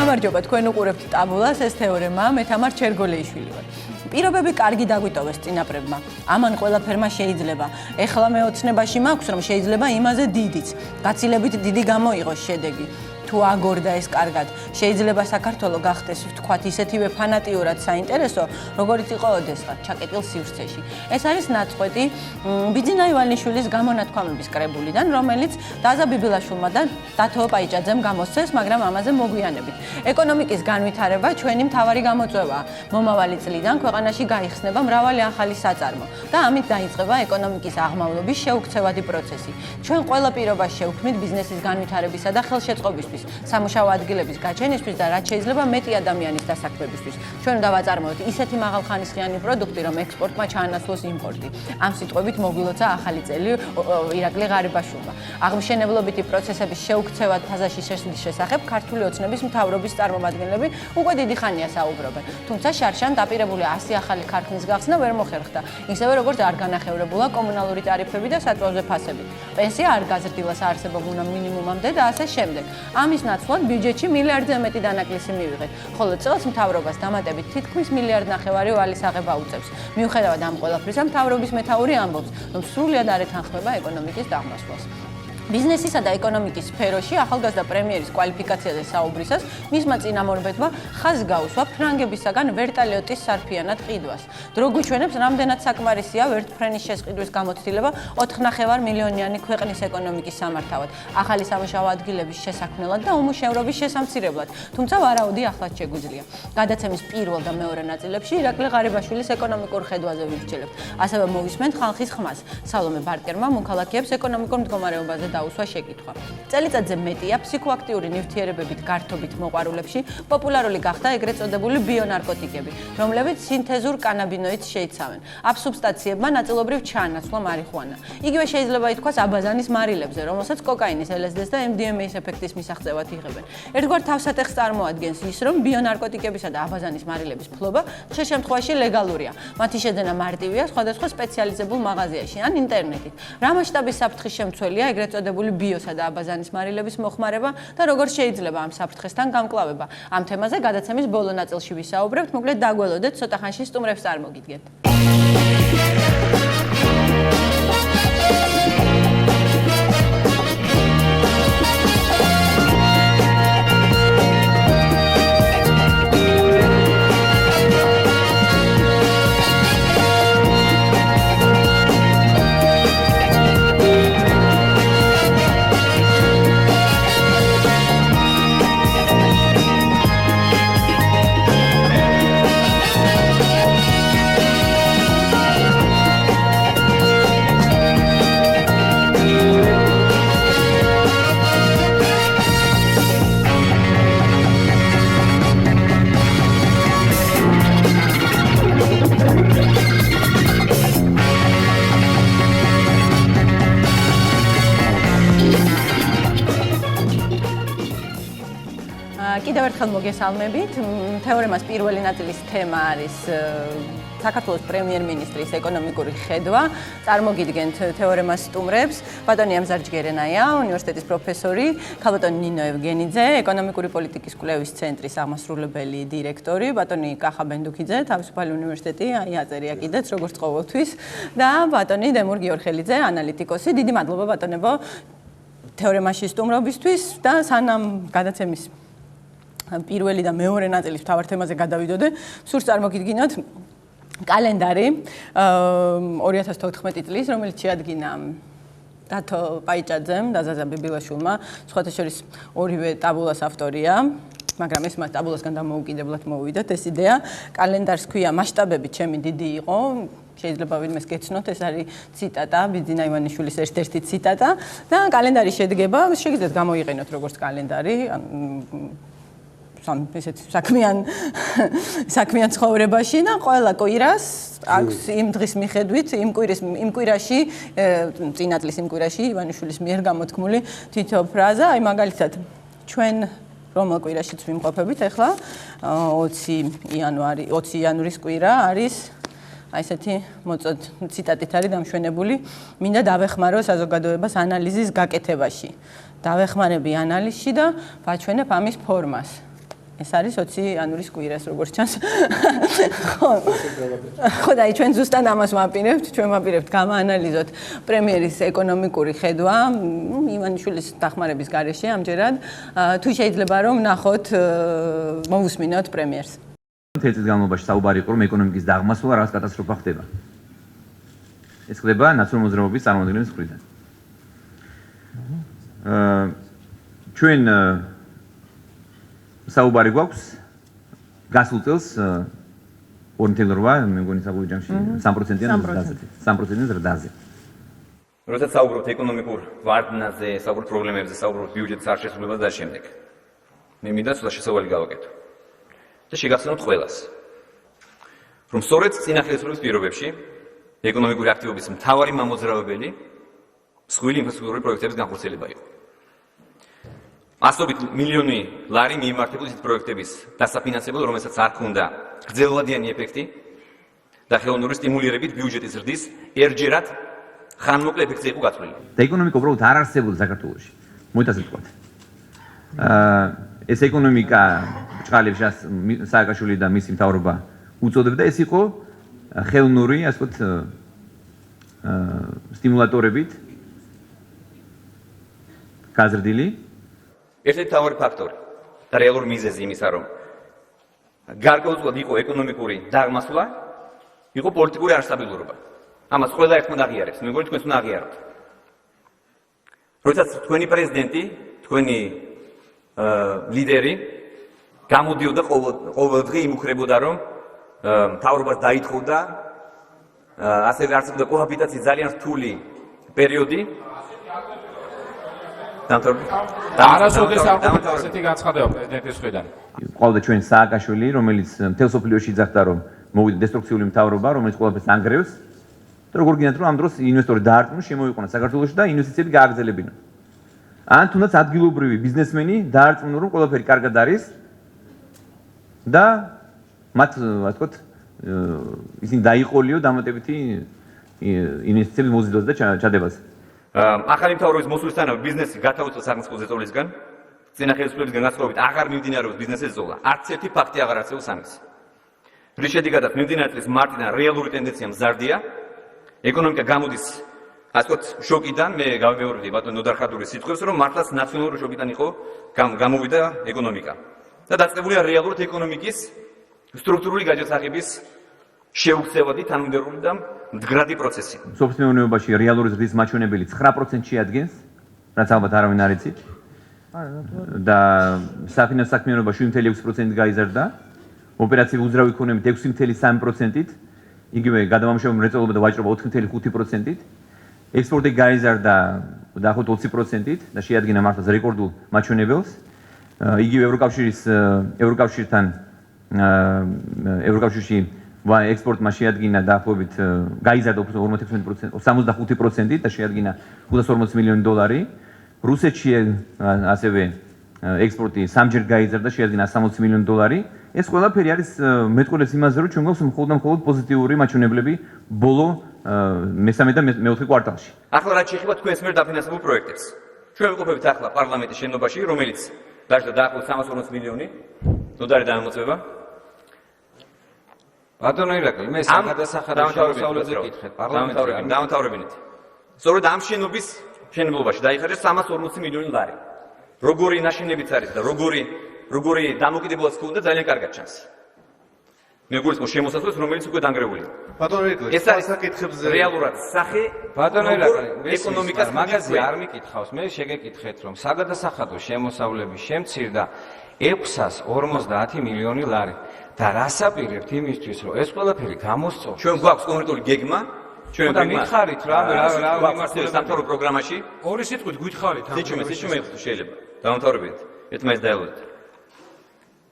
გამარჯობა, თქვენ უყურებთ ტაბულას, ეს თეორემა, მე თამარ ჩერგოლეიშვილი ვარ. პირობები კარგი დაგვიტოვეს წინაპრებმა. ამან ყველაფერმა შეიძლება. ეხლა მე ოცნებაში მაქვს, რომ შეიძლება იმაზე დიდიც, გაცილებით დიდი გამოიღოს შედეგი. თუ აგორდა ეს კარგად, შეიძლება საქართველოს გახდეს ვთქვათ ისეთივე ფანატიურად საინტერესო, როგორც იყო ოდესღაც ჩაკეტილ სივრცეში. ეს არის ნაწყვეტი ბიძინა ივანიშვილის გამონათქვამების კრებულიდან, რომელიც დაზა ბიბილაშვილმა და დათო პაიჭაძემ გამოსცეს, მაგრამ ამაზე მოგვიანებით. ეკონომიკის განვითარება ჩვენი მთავარი გამოწვევაა. მომავალი წლიდან ქვეყანაში გაიხსნება მრავალი ახალი საწარმო და ამით დაიწყება ეკონომიკის აღმავლობის შეუქცევადი პროცესი. ჩვენ ყველა პირობას შევქმნით ბიზნესის განვითარებისა და ხელშეწყობისთვის. სამუშაო ადგილების გაჩენისთვის და რაც შეიძლება მეტი ადამიანის დასაქმებისთვის. ჩვენ უნდა ვაწარმოოთ ისეთი მაღალხანისხიანი პროდუქტი, რომ ექსპორტმა ჩაანაცვლოს იმპორტი. ამ სიტყვებით მოგვილოცა ახალი წელი ირაკლი ღარიბაშვილმა. აღმშენებლობითი პროცესების შეუქცევად ფაზაში შესვლის შესახებ ქართული ოცნების მთავრობის წარმომადგენლები უკვე დიდი ხანია საუბრობენ. თუმცა შარშან დაპირებული 100 ახალი ქარხნის გახსნა ვერ მოხერხდა. ისევე როგორც არ განახევრებულა კომუნალური ტარიფები და საწვავზე ფასები. პენსია არ გაზრდილა საარსებობ მინიმუმამდე და ასე შემდეგ. ამის ნაცვლად ბიუჯეტში მილიარდზე მეტი დანაკლისი მივიღეთ, ხოლო წელს მთავრობას დამატებით თითქმის მილიარდ ნახევარი ვალის აღება უწევს. მიუხედავად ამ ყველაფრისა, მთავრობის მეთაური ამბობს, რომ სრულად არ ეთანხმება ეკონომიკის დაღმასვლას. ბიზნესისა და ეკონომიკის სფეროში ახალგაზრდა პრემიერის კვალიფიკაციაზე საუბრისას მისმა წინამორბედმა ხაზს გაუსვა ფრანგებისაგან ვერტალიოტის სარფიანად ყიდვას. დრო გვიჩვენებს, რამდენად საკმარისია ვერტფრენის შესყიდვის გამოცდილება 4,5 მილიონიანი ქვეყნის ეკონომიკის სამართავად, ახალი სამუშაო ადგილების შესაქმნელად და უმუშევრობის შესამცირებლად, თუმცა ვარაუდი ახლაც შეგვიძლია. გადაცემის პირველ და მეორე ნაწილებში ირაკლი ღარიბაშვილის ეკონომიკურ ხედვაზე ვიმსჯელებთ. ასევე მოვისმენთ ხალხის ხმას. სალომე ბარკერმა მოქალაქეებს ეკონომიკურ მდგომარეობაზე დაუსვა შეკითხვა. წელიწადზე მეტია ფსიქოაქტიური ნივთიერებებით გართობით მოყვარულებში პოპულარული გახდა ეგრეთ წოდებული ბიონარკოტიკები, რომლებიც სინთეზურ კანაბინოიდს შეიცავენ. ამ სუბსტანციებმა ნაწილობრივ ჩაანაცვლა მარიხუანა. იგივე შეიძლება ითქვას აბაზანის მარილებზე, რომელსაც კოკაინის, LSD-ს და MDMA-ის ეფექტის მისაღწევად იღებენ. ერთგვარ თავსატეხს წარმოადგენს ის, რომ ბიონარკოტიკებისა და აბაზანის მარილების ფლობა ხშირ შემთხვევაში ლეგალურია. მათი შეძენა მარტივია სხვადასხვა სპეციალიზებულ მაღაზიაში ან ინტერნეტით. რა მასშტაბის საფრთხის შემცველია ეგრეთ წოდებული ბიოსა და აბაზანის მარილების მოხმარება და როგორ შეიძლება ამ საფრთხესთან გამკლავება. ამ თემაზე გადაცემის ბოლო ნაწილში ვისაუბრებთ, მოკლედ დაგველოდეთ, ცოტა ხანში სტუმრებს წარმოგიდგენთ. კიდევ ერთხელ მოგესალმებით. თეორემას პირველი ნაწილის თემა არის საქართველოს პრემიერ-მინისტრის ეკონომიკური ხედვა. წარმოგიდგენთ თეორემას სტუმრებს, ბატონი ამზარჯგერენაია, უნივერსიტეტის პროფესორი, ქალბატონი ნინო ევგენიძე, ეკონომიკური პოლიტიკის კვლევის ცენტრის აღმასრულებელი დირექტორი, ბატონი კახა ბენდუქიძე, თავისუფალი უნივერსიტეტი, აი აწერია კიდეც როგორც ყოველთვის და ბატონი დემურ გიორხელიძე, ანალიტიკოსი. დიდი მადლობა ბატონებო თეორემაში სტუმრობისთვის და სანამ გადაცემის პირველი და მეორე ნაწილის მთავარ თემაზე გადავიდოდე, სურს წარმოგიდგინოთ კალენდარი 2014 წლის, რომელიც შეადგინა დათო პაიჭაძემ და ზაზა ბიბილაშვილმა, სხვათა შორის ორივე ტაბულას ავტორია, მაგრამ ეს მას ტაბულასგან დამოუკიდებლად მოვიდათ ეს იდეა. კალენდარს ქვია მასშტაბებით ჩემი დიდი იყო, შეიძლება ვინმეს გეცნოთ, ეს არის ციტატა, ბიძინა ივანიშვილის ერთ-ერთი ციტატა და კალენდარი შედგება, შეგიძლიათ გამოიყენოთ როგორც კალენდარი, ესეთ საქმიან ცხოვრებაში და ყველა კვირას აქვს იმ დღის მიხედვით, იმ კვირაში, წინა წლის იმ კვირაში ივანიშვილის მიერ გამოთქმული თითო ფრაზა, აი მაგალითად ჩვენ რომელ კვირაშიც ვიმყოფებით ახლა 20 იანვრის კვირა არის აი ესეთი მოწოდ ციტატით არის დამშვენებული, მინდა დავეხმარო საზოგადოებას ანალიზის გაკეთებაში. დავეხმარები ანალიზში და ვაჩვენებ ამის ფორმას. ეს არის 20 იანვრის კვირას, როგორც ჩანს. ხო და ჩვენ ზუსტად ამას ვაპირებთ, ჩვენ ვაპირებთ გამაანალიზოთ პრემიერის ეკონომიკური ხედვა, ივანიშვილის დახმარების გარეშე ამჯერად. თუ შეიძლება რომ ნახოთ, მოვუსმინოთ პრემიერს. თეთრ განმავლობაში საუბარი იყო რომ ეკონომიკის დაღმასვლა რაღაც კატასტროფა ხდება. ეს ხდება ნაციონალური მოძრაობის წარმომადგენლების მხრიდან. ჩვენ საუბარი გვაქვს გასულ წელს 2.8 მე მგონი საბოლოო ჯამში 3%-იან ზრდაზე. როდესაც საუბრობთ ეკონომიკურ ვარდნაზე, საუბრობთ პრობლემებზე, საუბრობთ ბიუჯეტის არ შესრულებაზე და შემდეგ. მე მინდა ცოტა შესავალი გავაკეთო. და შეგახსენოთ ყველას, რომ სწორედ წინა ხელისუფლების პირობებში ეკონომიკური აქტივობის მთავარი მამოძრავებელი მსხვილი ინფრასტრუქტურული პროექტების განხორციელება იყო. ასობით მილიონი ლარი მიემართებოდა ისეთ პროექტების დასაფინანსებლად, რომელსაც არ ჰქონდა გრძელვადიანი ეფექტი და ხელოვნური სტიმულირებით ბიუჯეტის ზრდის ერთჯერად ხანმოკლე ეფექტზე იყო გაწვრილი. და ეკონომიკა უბრალოდ არ არსებობდა საქართველოში. მოითა ასე ვთქვათ. ეს ეკონომიკა ჭყალებს სააკაშვილი და მისი მთავრობა უწოდებდა, ეს იყო ხელოვნური, ასე ვთქვათ, სტიმულატორებით გაზრდილი. ერთ-ერთი მთავარი ფაქტორი და რეალური მიზეზი იმისა, რომ გარკვეულწილად იყო ეკონომიკური დაღმასვლა, იყო პოლიტიკური არსტაბილურობა. ამას ყველა ერთმანეთს აღიარებს. მე მგონი თქვენს უნდა აღიაროთ. როდესაც თქვენი პრეზიდენტი, თქვენი ლიდერი გამოდიოდა ყოველდღე იმუქრებოდა, რომ მთავრობას დაითხოვდა, ასევე არსებობდა კოჰაბიტაციის ძალიან რთული პერიოდი. არასოდეს არ ყოფილა ასეთი განცხადება პრეზიდენტის მხრიდან. ყავდა ჩვენ სააკაშვილი, რომელიც მთელ სოფლიოში იძახდა, რომ მოვიდა დესტრუქციული მთავრობა, რომელიც ყველაფერს ანგრევს. და როგორ გინდათ, რომ ამ დროს ინვესტორი დაარწმუნოს, შემოიყვანა საქართველოში და ინვესტიციები გააგრძელებინა. ან თუნდაც ადგილობრივი ბიზნესმენი დაარწმუნა, რომ ყველაფერი კარგად არის და მათ, ასე ვთქვათ, ისინი დაიყოლიო დამატებითი ინვესტიციების მოზიდვაზე და ჩადებაზე. ახალი მთავრობის მოსვლისთანავე ბიზნესი გათავისუფლდა სახელმწიფო ზეწოლისგან, წინა ხელისუფლებისგან განსხვავებით აღარ მიმდინარეობს ბიზნესის ზეწოლა. არც ერთი ფაქტი აღარ არსებობს ამის. რის შედეგადაც მიმდინარე წლის მარტიდან რეალური ტენდენცია მზარდია. ეკონომიკა გამოდის, ასე ვთქვათ, შოკიდან, მე გავიმეორებდი ბატონ ნოდარხადურის სიტყვებს, რომ მართლაც ნაციონალური შოკიდან იყო გამოვიდა ეკონომიკა. და დაწყებულია რეალურად ეკონომიკის სტრუქტურული გაჯაცხების შეუქცევადი თანმიმდევრული და მდგრადი პროცესი. სოფლის მეურნეობაში რეალური ზრდის მაჩვენებელი 9% შეადგენს, რაც ალბათ არავინ არ იცით. და საფინანსო საქმიანობა 7.6% გაიზარდა, ოპერაციები უძრავი ქონებით 6.3%-ით, იგივე გადამამუშავებელი მრეწველობა და ვაჭრობა 4.5%-ით, ექსპორტი გაიზარდა დაახლოებით 20%-ით და შეადგენა მართლაც რეკორდულ მაჩვენებელს. იგივე ევროკავშირში ექსპორტმა შეადგინა დაახლოებით გაიზარდა 65%-ით და შეადგინა 540 მილიონი დოლარი. რუსეთში ასევე ექსპორტი სამჯერ გაიზარდა, შეადგინა 160 მილიონი დოლარი. ეს ყველაფერი არის მეტყველებს იმაზე, რომ ჩვენ გვაქვს მხოლოდ პოზიტიური მაჩვენებლები ბოლო მესამე და მეოთხე კვარტალში. ახლა რაც შეეხება თქვენს მიერ დაფინანსებულ პროექტებს. ჩვენ ვიყოფებით ახლა პარლამენტის შენობაში, რომელიც დაჟდა დაახლოებით 340 მილიონი დოლარი დამოწევა. ბატონო ირაკლი, მე საგადასახადო შემოსავლებზე ვკითხეთ პარლამენტში. დამთავრებინით. სწორედ ამ შენობაში დაიხარჯა 340 მილიონი ლარი. როგორი ნაშენებიც არის და როგორი დამოკიდებულება ჰქონდა ძალიან კარგად ჩანს. მე გულისხმობ შემოსასვლელს, რომელიც უკვე დანგრეულია. ბატონო ირაკლი, ეს არის საკითხებზე რეალურად სახე ბატონო ირაკლი, ეკონომიკას მაგაზე არ მიკითხავს. მე შეგეკითხეთ, რომ საგადასახადო შემოსავლები შემცირდა 650 მილიონი ლარი. და რას აპირებთ იმისთვის, რომ ეს ყველაფერი გამოსწორდეს? ჩვენ გვაქვს კონკრეტული გეგმა, ჩვენ მითხარით რა მიმართულებით სამთავრობო პროგრამაში. ორი სიტყვით გითხარით ამ სიჩუმე შეიძლება. დამთავრებით. ერთმანეთს დაელოდეთ.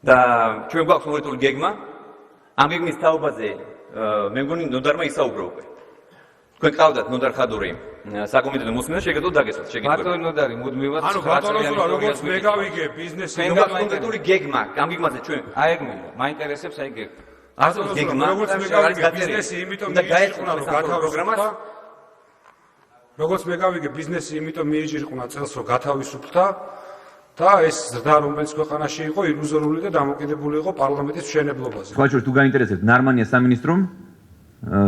და ჩვენ გვაქვს კონკრეტული გეგმა. ამ გეგმის თაობაზე მე მგონი ნოდარმა ისაუბრა უკვე. თქვენ ყავდათ ნოდარ ხადური საკომიტეტო მოსმენა შეგეძლოთ დაგესვათ შეგიძლიათ. ბატონო ნოდარი მუდმივად ანუ ბატონო ზურა როგორც მე გავიგე ბიზნესი ჩვენ გვაქვს კონკრეტული გეგმა. ამ გეგმაზე ჩვენ აი ეგ მინდა. მაინტერესებს აი გეგმა. ასეთი გეგმა როგორც მე გავიგე ბიზნესი იმიტომ მიიჭირყუნა რომ გათავისუფლდა. როგორც მე გავიგე ბიზნესი იმიტომ მიიჭირყუნა წელს რომ გათავისუფლდა და ეს ზრდა რომელიც ქვეყანაში იყო ილუზორული და დამოკიდებული იყო პარლამენტის მშენებლობაზე. სხვა შორის თუ გაინტერესებთ ნარმანია სამინისტრომ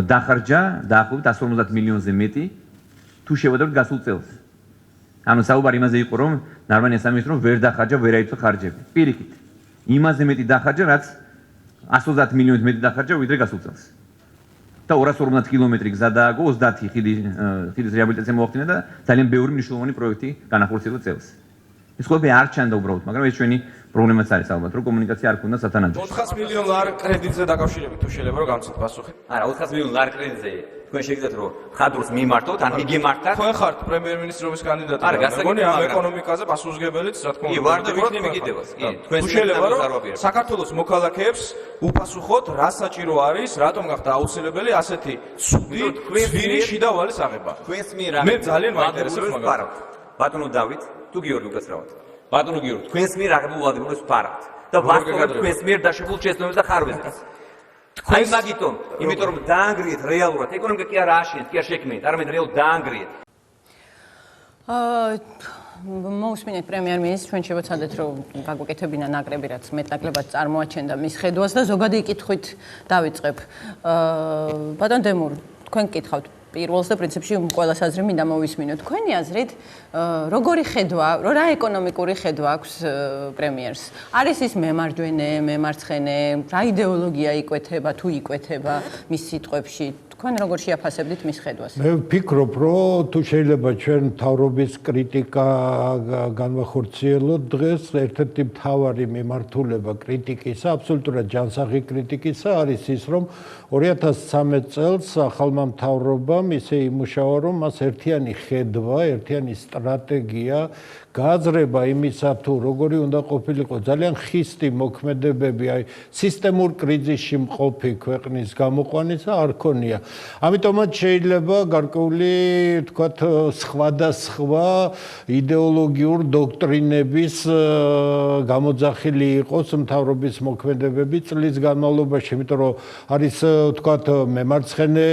დახარჯა დაახლოებით 150 მილიონზე მეტი თუ შევადარებთ გასულ წელს. ანუ საუბარი იმაზე იყო რომ ნარმანია სამინისტრომ ვერ დახარჯა ვერაერთი ხარჯები. პირიქით იმაზე მეტი დახარჯა რაც 130 მილიონით მეტი დახარჯა ვიდრე გასულ წელს. და 250 კილომეტრი გზა დააგო 30 ხიდის რეაბილიტაცია მოახდინა და ძალიან ბევრი მნიშვნელოვანი პროექტი განახორციელა წელს. ეს ყველაფერი არ ჩანდა უბრალოდ, მაგრამ ეს ჩვენი პრობლემაც არის ალბათ, რომ კომუნიკაცია არ ქონდა სათანადო. 400 მილიონ ლარი კრედიტზე დაკავშირებით თუ შეიძლება რომ გამცეთ პასუხი. არა, 400 მილიონ ლარი კრედიტზე თქვენ შეგიძლიათ რომ ხადროს მიმართოთ, ან მიგემართათ. თქვენ ხართ პრემიერ-მინისტრობის კანდიდატი. არა, მეგონი ამ ეკონომიკაზე პასუხისმგებელიც, რა თქმა უნდა. კი, ვარ და ვიქნები კიდევაც. კი, თქვენ შეიძლება რომ საქართველოს მოქალაქეებს უპასუხოთ, რა საჭირო არის, რატომ გახდა აუცილებელი ასეთი ცუდი ძვირი შიდა ვალის აღება. თქვენს მიერ მე ძალიან მაინტერესებს მაგას. ბატონო დავით, თუ გიორგი უკაცრავად. ბატონო გიორგი, თქვენს მიერ აღებულ ვალდებულებას ვფარავთ და ვასწავლებ თქვენს მიერ დაშებულ შეცდომებს და ხარვეზებს. აი მაგიტომ, იმიტომ რომ დაანგრიეთ რეალურად, ეკონომიკა კი არ ააშენეთ, კი არ შექმნით, არამედ რეალურად დაანგრიეთ. მოусმინეთ პრემიერ-მინისტრს, ჩვენ შევეცადეთ რომ გაგვეკეთებინა ნაკრები, რაც მეტნაკლებად წარმოაჩენდა მის ხედვას და ზოგადი კითხვით დავიწყებ. ბატონ დემურ, თქვენ გკითხავთ პირველს და პრინციპში ყველა საზრი მინდა მოვისმინოთ. თქვენი აზრით, როგორი ხედვა, რა ეკონომიკური ხედვა აქვს პრემიერს? არის ის მემარჯვენე, მემარცხენე, რა იდეოლოგია იკვეთება თუ იკვეთება მის სიტყვებში? თქვენ როგორ შეაფასებდით მის ხედვას? მე ვფიქრობ, რომ თუ შეიძლება ჩვენ მთავრობის კრიტიკა განვახორციელოთ დღეს, ერთ-ერთი მთავარი მიმართულება კრიტიკისა, აბსოლუტურად ჯანსაღი კრიტიკისა არის ის, რომ 2013 წელს ახალმა მთავრობამ ისე იმუშავა, რომ მას ერთიანი ხედვა, ერთიანი სტრატეგია გააზრება იმისა თუ როგორი უნდა ყოფილიყო ძალიან ხისტი მოქმედებები, აი სისტემურ კრიზისში მყოფი ქვეყნის გამოყვანისა არ ქონია. ამიტომაც შეიძლება გარკვეული თქვათ სხვადასხვა იდეოლოგიურ დოქტრინების გამოძახილი იყოს მთავრობის მოქმედებები წლის განმავლობაში, იმიტომ რომ არის თქვათ მემარცხენე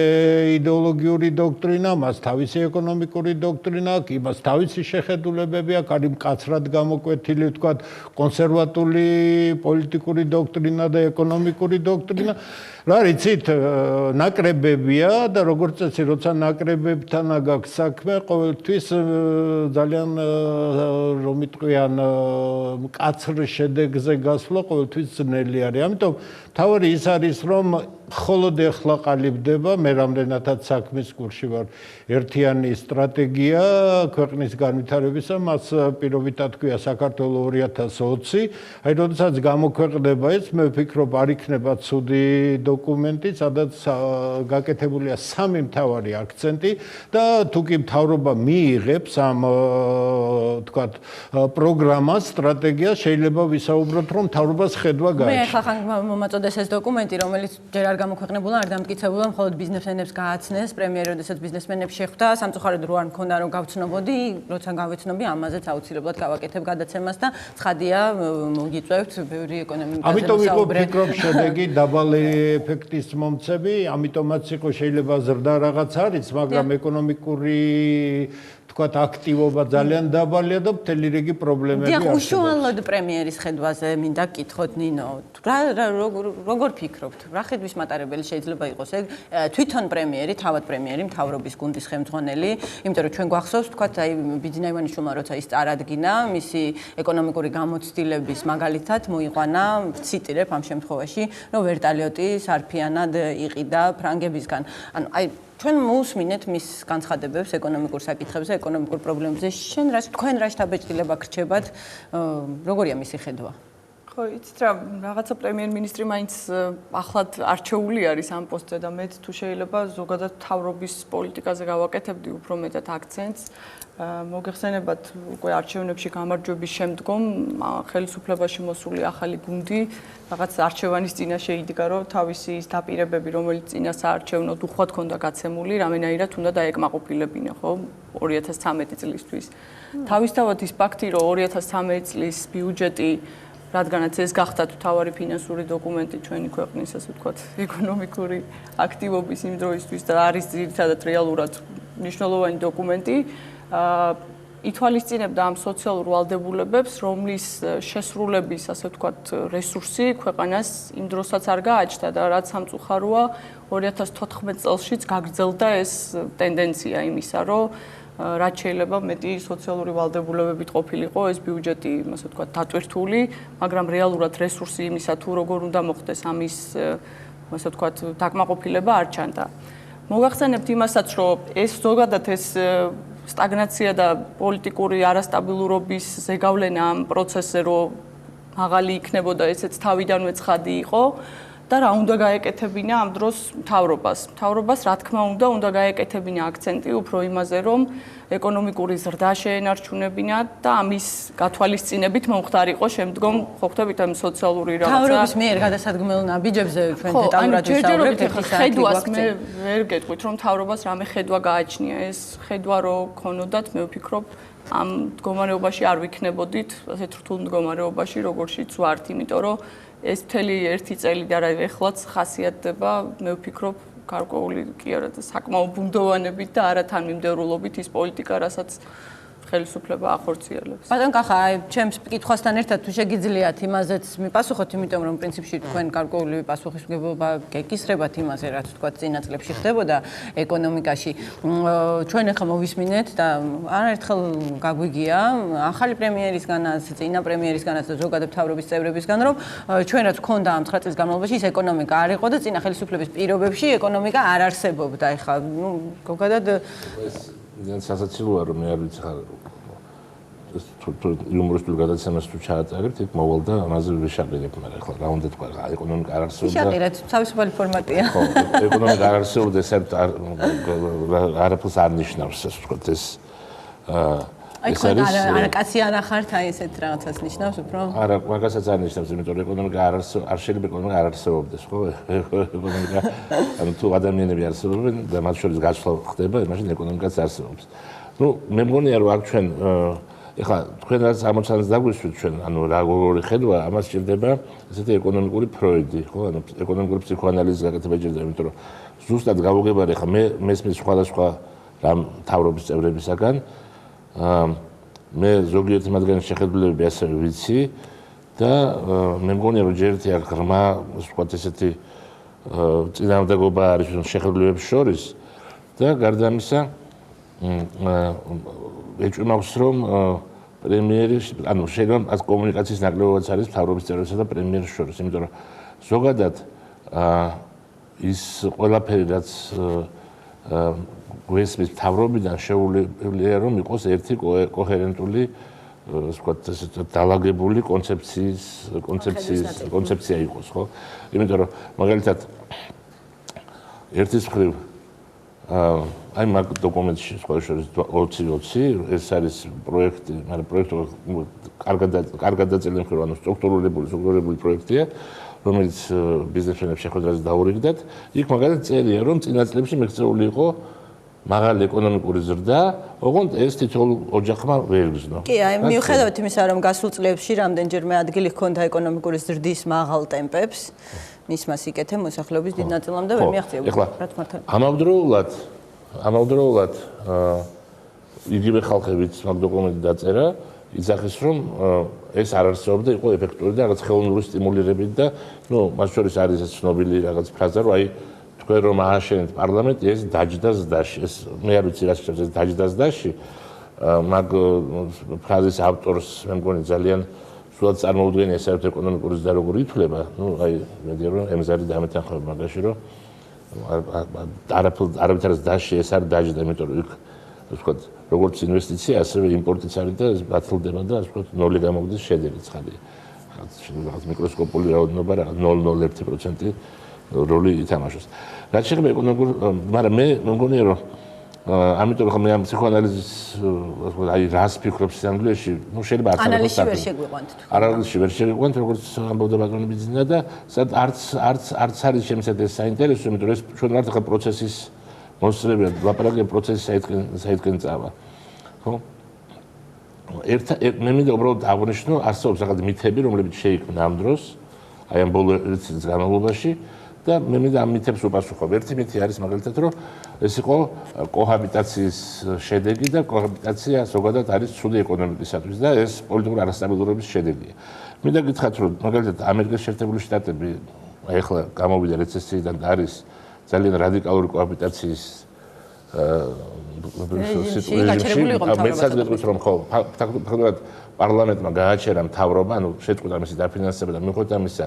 იდეოლოგიური დოქტრინა, მას თავისი ეკონომიკური დოქტრინა აქვს, იმას თავისი შეხედულებები აქვს, არის მკაცრად გამოკვეთილი თქვათ კონსერვატული პოლიტიკური დოქტრინა და ეკონომიკური დოქტრინა. რა ვიცით, ნაკრებებია და როგორც წესი, როცა ნაკრებებთან გაქვს საქმე, ყოველთვის ძალიან რომ იტყვიან მკაცრ შედეგზე გასვლა ყოველთვის ძნელი არის. ამიტომ თავი ის არის, რომ მხოლოდ ეხლა ყალიბდება, მე რამდენადაც საქმის კურსში ვარ, ერთიანი სტრატეგია ქვეყნის განვითარებისა, მას პირობითად ქვია საქართველოს 2020. აი, როდესაც გამოქვეყნდება ეს, მე ვფიქრობ, არ იქნება ცუდი დოკუმენტი, სადაც გაკეთებულია სამი მთავარი აქცენტი და თუ კი მთავრობა მიიღებს ამ თქვათ პროგრამას, სტრატეგიას, შეიძლება ვისაუბროთ, რომ მთავრობას ხედვა გააჩნია. მე ახლა ხან მომაწოდეს ეს დოკუმენტი, რომელიც ჯერ არ გამოქვეყნებულა, არ დამტკიცებულა, მხოლოდ ბიზნესმენებს გააცნეს, პრემიერი, როდესაც ბიზნესმენებს შეხვდა, სამწუხაროდ რო არ მქონდა რომ გავცნობოდი, როცა გავეცნობი, ამაზეც აუცილებლად გავაკეთებ გადაცემას და ცხადია, მოგიწევთ ბევრი ეკონომიკაზე. ამიტომ იყო ვფიქრობ შედეგი დაბალი ეფექტის მომცემი, ამიტომაც იყო შეიძლება ზრდა რაღაც არის, მაგრამ ეკონომიკური თქვათ აქტივობა ძალიან დაბალია და მთელი რიგი პრობლემები არის. დიახ, უშუალოდ პრემიერის ხედვაზე მინდა გკითხოთ ნინო. როგორ ფიქრობთ? რა ხედვის მატარებელი შეიძლება იყოს ეგ თვითონ პრემიერი, თავად პრემიერი, მთავრობის გუნდის ხელმძღვანელი, იმიტომ რომ ჩვენ გვახსოვს, თქვათ, აი ბიძინა ივანიშვილმა როცა ის წარადგინა, მისი ეკონომიკური გამოცდილების მაგალითად მოიყვანა, ციტირებ ამ შემთხვევაში, რომ ვერტალიოტი სარფიანად იყიდა ფრანგებისგან. ანუ აი ჩვენ მოусმინეთ მის განცხადებებს ეკონომიკურ საკითხებზე, ეკონომიკურ პრობლემებზე. თქვენ რა შთაბეჭდილება გრჩებათ? როგორია მისი ხედვა? ხო, იცით რა, რაღაცა პრემიერ-მინისტრი მაინც ახლად არჩეული არის ამ პოსტზე და მეც თუ შეიძლება ზოგადად მთავრობის პოლიტიკაზე გავაკეთებდი უფრო მეტად აქცენტს. მოგეხსენებათ, უკვე არჩევნებში გამარჯვების შემდგომ ხელისუფლებაში მოსული ახალი გუნდი რაღაც არჩევანის წინაშე იდგა, რომ თავისი ის დაპირებები, რომელიც წინა საარჩევნოდ უხვად ჰქონდა გაცემული, რამენაირად უნდა დაეკმაყოფილებინა, ხო, 2013 წლისთვის. თავისთავად ის ფაქტი, რომ 2013 წლის ბიუჯეტი რადგანაც ეს გახდათ მთავარი ფინანსური დოკუმენტი ჩვენი ქვეყნის, ასე ვთქვათ, ეკონომიკური აქტივობის იმ დროისთვის და არის ძირითადად რეალურად მნიშვნელოვანი დოკუმენტი, ითვალისწინებდა ამ სოციალურ ვალდებულებებს, რომლის შესრულების, ასე ვთქვათ, რესურსი ქვეყანას იმ დროსაც არ გააჩნდა და რაც სამწუხაროა 2014 წელშიც გაგრძელდა ეს ტენდენცია იმისა, რომ რაც შეიძლება მეტი სოციალური ვალდებულებებით ყოფილიყო ეს ბიუჯეტი, ასე ვთქვათ, დატვირთული, მაგრამ რეალურად რესურსი იმისა თუ როგორ უნდა მოხდეს ამის, ასე ვთქვათ, დაკმაყოფილება არ ჩანდა. მოგახსენებთ იმასაც, რომ ეს ზოგადად ეს სტაგნაცია და პოლიტიკური არასტაბილურობის ზეგავლენა ამ პროცესზე, რომ მაღალი იქნებოდა, ესეც თავიდანვე ცხადი იყო და რა უნდა გაეკეთებინა ამ დროს მთავრობას. მთავრობას, რა თქმა უნდა გაეკეთებინა აქცენტი უფრო იმაზე, რომ ეკონომიკური ზრდა შეენარჩუნებინა და ამის გათვალისწინებით მომხდარიყო შემდგომ, ხო ხვდებით ამ სოციალური რაღაცა. მთავრობის მიერ გადასადგმელ ნაბიჯებზე ჩვენ დეტალურად ვისაუბრებთ ერთის ხედვას მე ვერ გეტყვით, რომ მთავრობას რამე ხედვა გააჩნია. ეს ხედვა რო ქონოდათ, მე ვფიქრობ, ამ მდგომარეობაში არ ვიქნებოდით, ასეთ რთულ მდგომარეობაში, როგორშიც ვართ, იმიტომ რომ ეს მთელი ერთი წელი და რა ეხლაც ხასიათდება, მე ვფიქრობ, გარკვეული კი არა და საკმაოდ ბუნდოვანებით და არა თანმიმდევრულობით ის პოლიტიკა, რასაც ხელისუფლება ახორციელებს. ბატონ კახა, ჩემს კითხვასთან ერთად თუ შეგიძლიათ იმაზეც მიპასუხოთ, იმიტომ რომ პრინციპში თქვენ გარკვეული პასუხისმგებლობა გეკისრებათ იმაზე, რაც თქვა წინა წლებში ხდებოდა ეკონომიკაში. ჩვენ ახლა მოვისმინეთ და არაერთხელ გაგვიგია ახალი პრემიერისგანაც, წინა პრემიერისგანაც და ზოგადად მთავრობის წევრებისგან, რომ ჩვენ რაც გქონდა ამ 9 წლის განმავლობაში ის ეკონომიკა არ იყო და წინა ხელისუფლების პირობებში ეკონომიკა არ არსებობდა. ეხლა ზოგადად ძალიან სასაცილოა რომ მე არ ვიცი ხარ იუმორისტულ გადაცემას თუ ჩააწერებთ, იქ მოვალ და ამაზე ვიშაყირებ, მაგრამ ახლა რა უნდა თქვა, ეკონომიკა არ არსებობდა. ვიშაყირეთ, თავისუფალი ფორმატია. ხო, ეკონომიკა არ არსებობდა, არაფერს არ ნიშნავს, ასე ვთქვათ, ეს ეს არის არა კაცი არა ხართ, აი ესეთ რაღაცას ნიშნავს უფრო? არა, მაგასაც არ ნიშნავს, იმიტომ რომ ეკონომიკა არ შეიძლება ეკონომიკა არ არსებობდეს, ხო? ეკონომიკა, ანუ თუ ადამიანები არსებობენ და მათ შორის გაცვლა ხდება, მაშინ ეკონომიკაც არსებობს. ნუ მე მგონია რომ აქ ჩვენ ეხლა თქვენ რაც ამოცანას დაგვისვით ჩვენ, ანუ რა როგორი ხედვა, ამას სჭირდება ესეთი ეკონომიკური პროექტი, ხო? ანუ ეკონომიკური ფსიქოანალიზის გაკეთება სჭირდება, იმიტომ რომ ზუსტად გავუგებარი ხა მე მესმის სხვადასხვა რამ მთავრობის წევრებისაგან მე ზოგიერთი მათგანის შეხედულებები ასევე ვიცი და მე მგონია რომ ჯერ ერთი აქ ღრმა ვთქვათ ესეთი წინააღმდეგობა არის შეხედულებებს შორის და გარდა ამისა ეჭვმაქვს რომ პრემიერი ანუ შეიძლება ამ კომუნიკაციის ნაკლებობაც არის მთავრობის წევრებსა და პრემიერის შორის, იმიტომ რომ ზოგადად ის ყველაფერი რაც გვესმის მთავრობიდან შეუძლებელია რომ იყოს ერთი კოჰერენტული ვთქვათ დაალაგებული კონცეფცია იყოს, ხო? იმიტომ რომ მაგალითად ერთის მხრივ აი მაგ დოკუმენტში სხვა შორის 2020 ეს არის პროექტი, მაგრამ პროექტი კარგად დაწილი მხრივ ანუ სტრუქტურული პროექტია, რომელიც ბიზნესმენებს შეხვედრაზე დაურიგდათ. იქ მაგალითად წერია რომ წინა წლებში მიღწეული იყო მაღალი ეკონომიკური ზრდა, ოღონდ ეს თითოეულ ოჯახმა ვერ იგრძნო. კი, აი მიუხედავად იმისა, რომ გასულ წლებში რამდენჯერმე ადგილი ჰქონდა ეკონომიკური ზრდის მაღალ ტემპებს, მისმა სიკეთე მოსახლეობის დიდ ნაწილამდე ვერ მიაღწია. რაც მართალია. ამავდროულად იგივე ხალხებიც მაგ დოკუმენტი დაწერა, იძახის რომ ეს არ არსებობდა, იყო ეფექტური და რაღაც ხელოვნური სტიმულირებით და ნუ მათ შორის არის ეს ცნობილი რაღაც ფრაზა, რომ აი თქვენ რომ ააშენეთ პარლამენტი, ეს დაჯდა ზდაში, ეს მე არ ვიცი რა შეიძლება ეს დაჯდა ზდაში. მაგ ფრაზის ავტორს მე მგონი ძალიან სულად წარმოუდგენია საერთო ეკონომიკური ზრდა როგორ ითვლება. ნუ აი მედია რომ ემზარი დამეთანხმება მაგაში, რომ არავითარ ზდაში ეს არ დაჯდა, იმიტომ რომ იქ ვთქვათ როგორც ინვესტიცია, ასევე იმპორტიც არის და ეს ბათლდება და ასე ვთქვათ ნოლი გამოგდის შედეგი ცხადია. რაღაც მიკროსკოპული რაოდენობა, რაღაც 0.01% როლი ითამაშოს. რაც შეეხება ეკონომიკურ, მაგრამ მე მგონია რომ ამიტომ ხომ მე ამ ფსიქოანალიზის აი რას ფიქრობს სიამბლეში, ნუ შეიძლება არც ანალიზში ვერ შეგვიყვანთ. ანალიზში ვერ შეგვიყვანთ, როგორც ამბობდა ბატონი ბიზნესა და არც არის შემსად ეს საინტერესო, იმიტომ რომ ეს ჩვენ ვართ ახლა პროცესის მოსწრებია, ლაპარაკია პროცესის საითკენ წავა. ხო? მე მინდა უბრალოდ აღნიშნო, არსებობს რაღაც მითები, რომლებიც შეიქმნა ამ დროს, აი ამ ბოლო წლის განმავლობაში და მე მინდა ამ მითებს უპასუხო. ერთი მითი არის მაგალითად, რომ ეს იყო კოჰაბიტაციის შედეგი და კოჰაბიტაცია ზოგადად არის ცუდი ეკონომიკისათვის და ეს პოლიტიკური არასტაბილურობის შედეგია. მინდა გითხრათ, რომ მაგალითად ამერიკის შეერთებული შტატები ახლა გამოვიდა რეცესიიდან და არის ძალიან რადიკალური კოჰაბიტაციის მეცად გეტყვის, რომ ხო, ფაქტობრივად პარლამენტმა გააჩერა მთავრობა, ანუ შეწყვიტა მისი დაფინანსება და მიუხედავად ამისა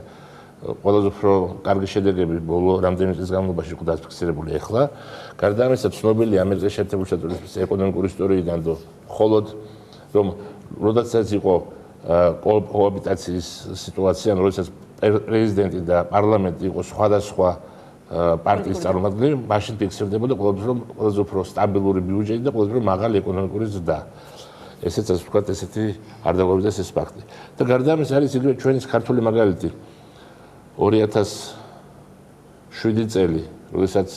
ყველაზე უფრო კარგი შედეგები ბოლო რამდენი წლის განმავლობაში იყო დაფიქსირებული ახლა. გარდა ამისა, ცნობილია ამერიკის შეერთებული შტატების ეკონომიკური ისტორიიდან, მხოლოდ რომ როდესაც იყო კოჰაბიტაციის სიტუაცია, როდესაც პრეზიდენტი და პარლამენტი იყო სხვადასხვა პარტიის წარმომადგენლები, მაშინ ფიქსირდებოდა ყველაზე უფრო სტაბილური ბიუჯეტი და ყველაზე უფრო მაღალი ეკონომიკური ზრდა. ესეც ასე ვთქვათ, ესეთი არ დაგვაგვიდეს ეს ფაქტი. და გარდა ამისა არის იგივე ჩვენის ქართული მაგალითი 2007 წელი, როდესაც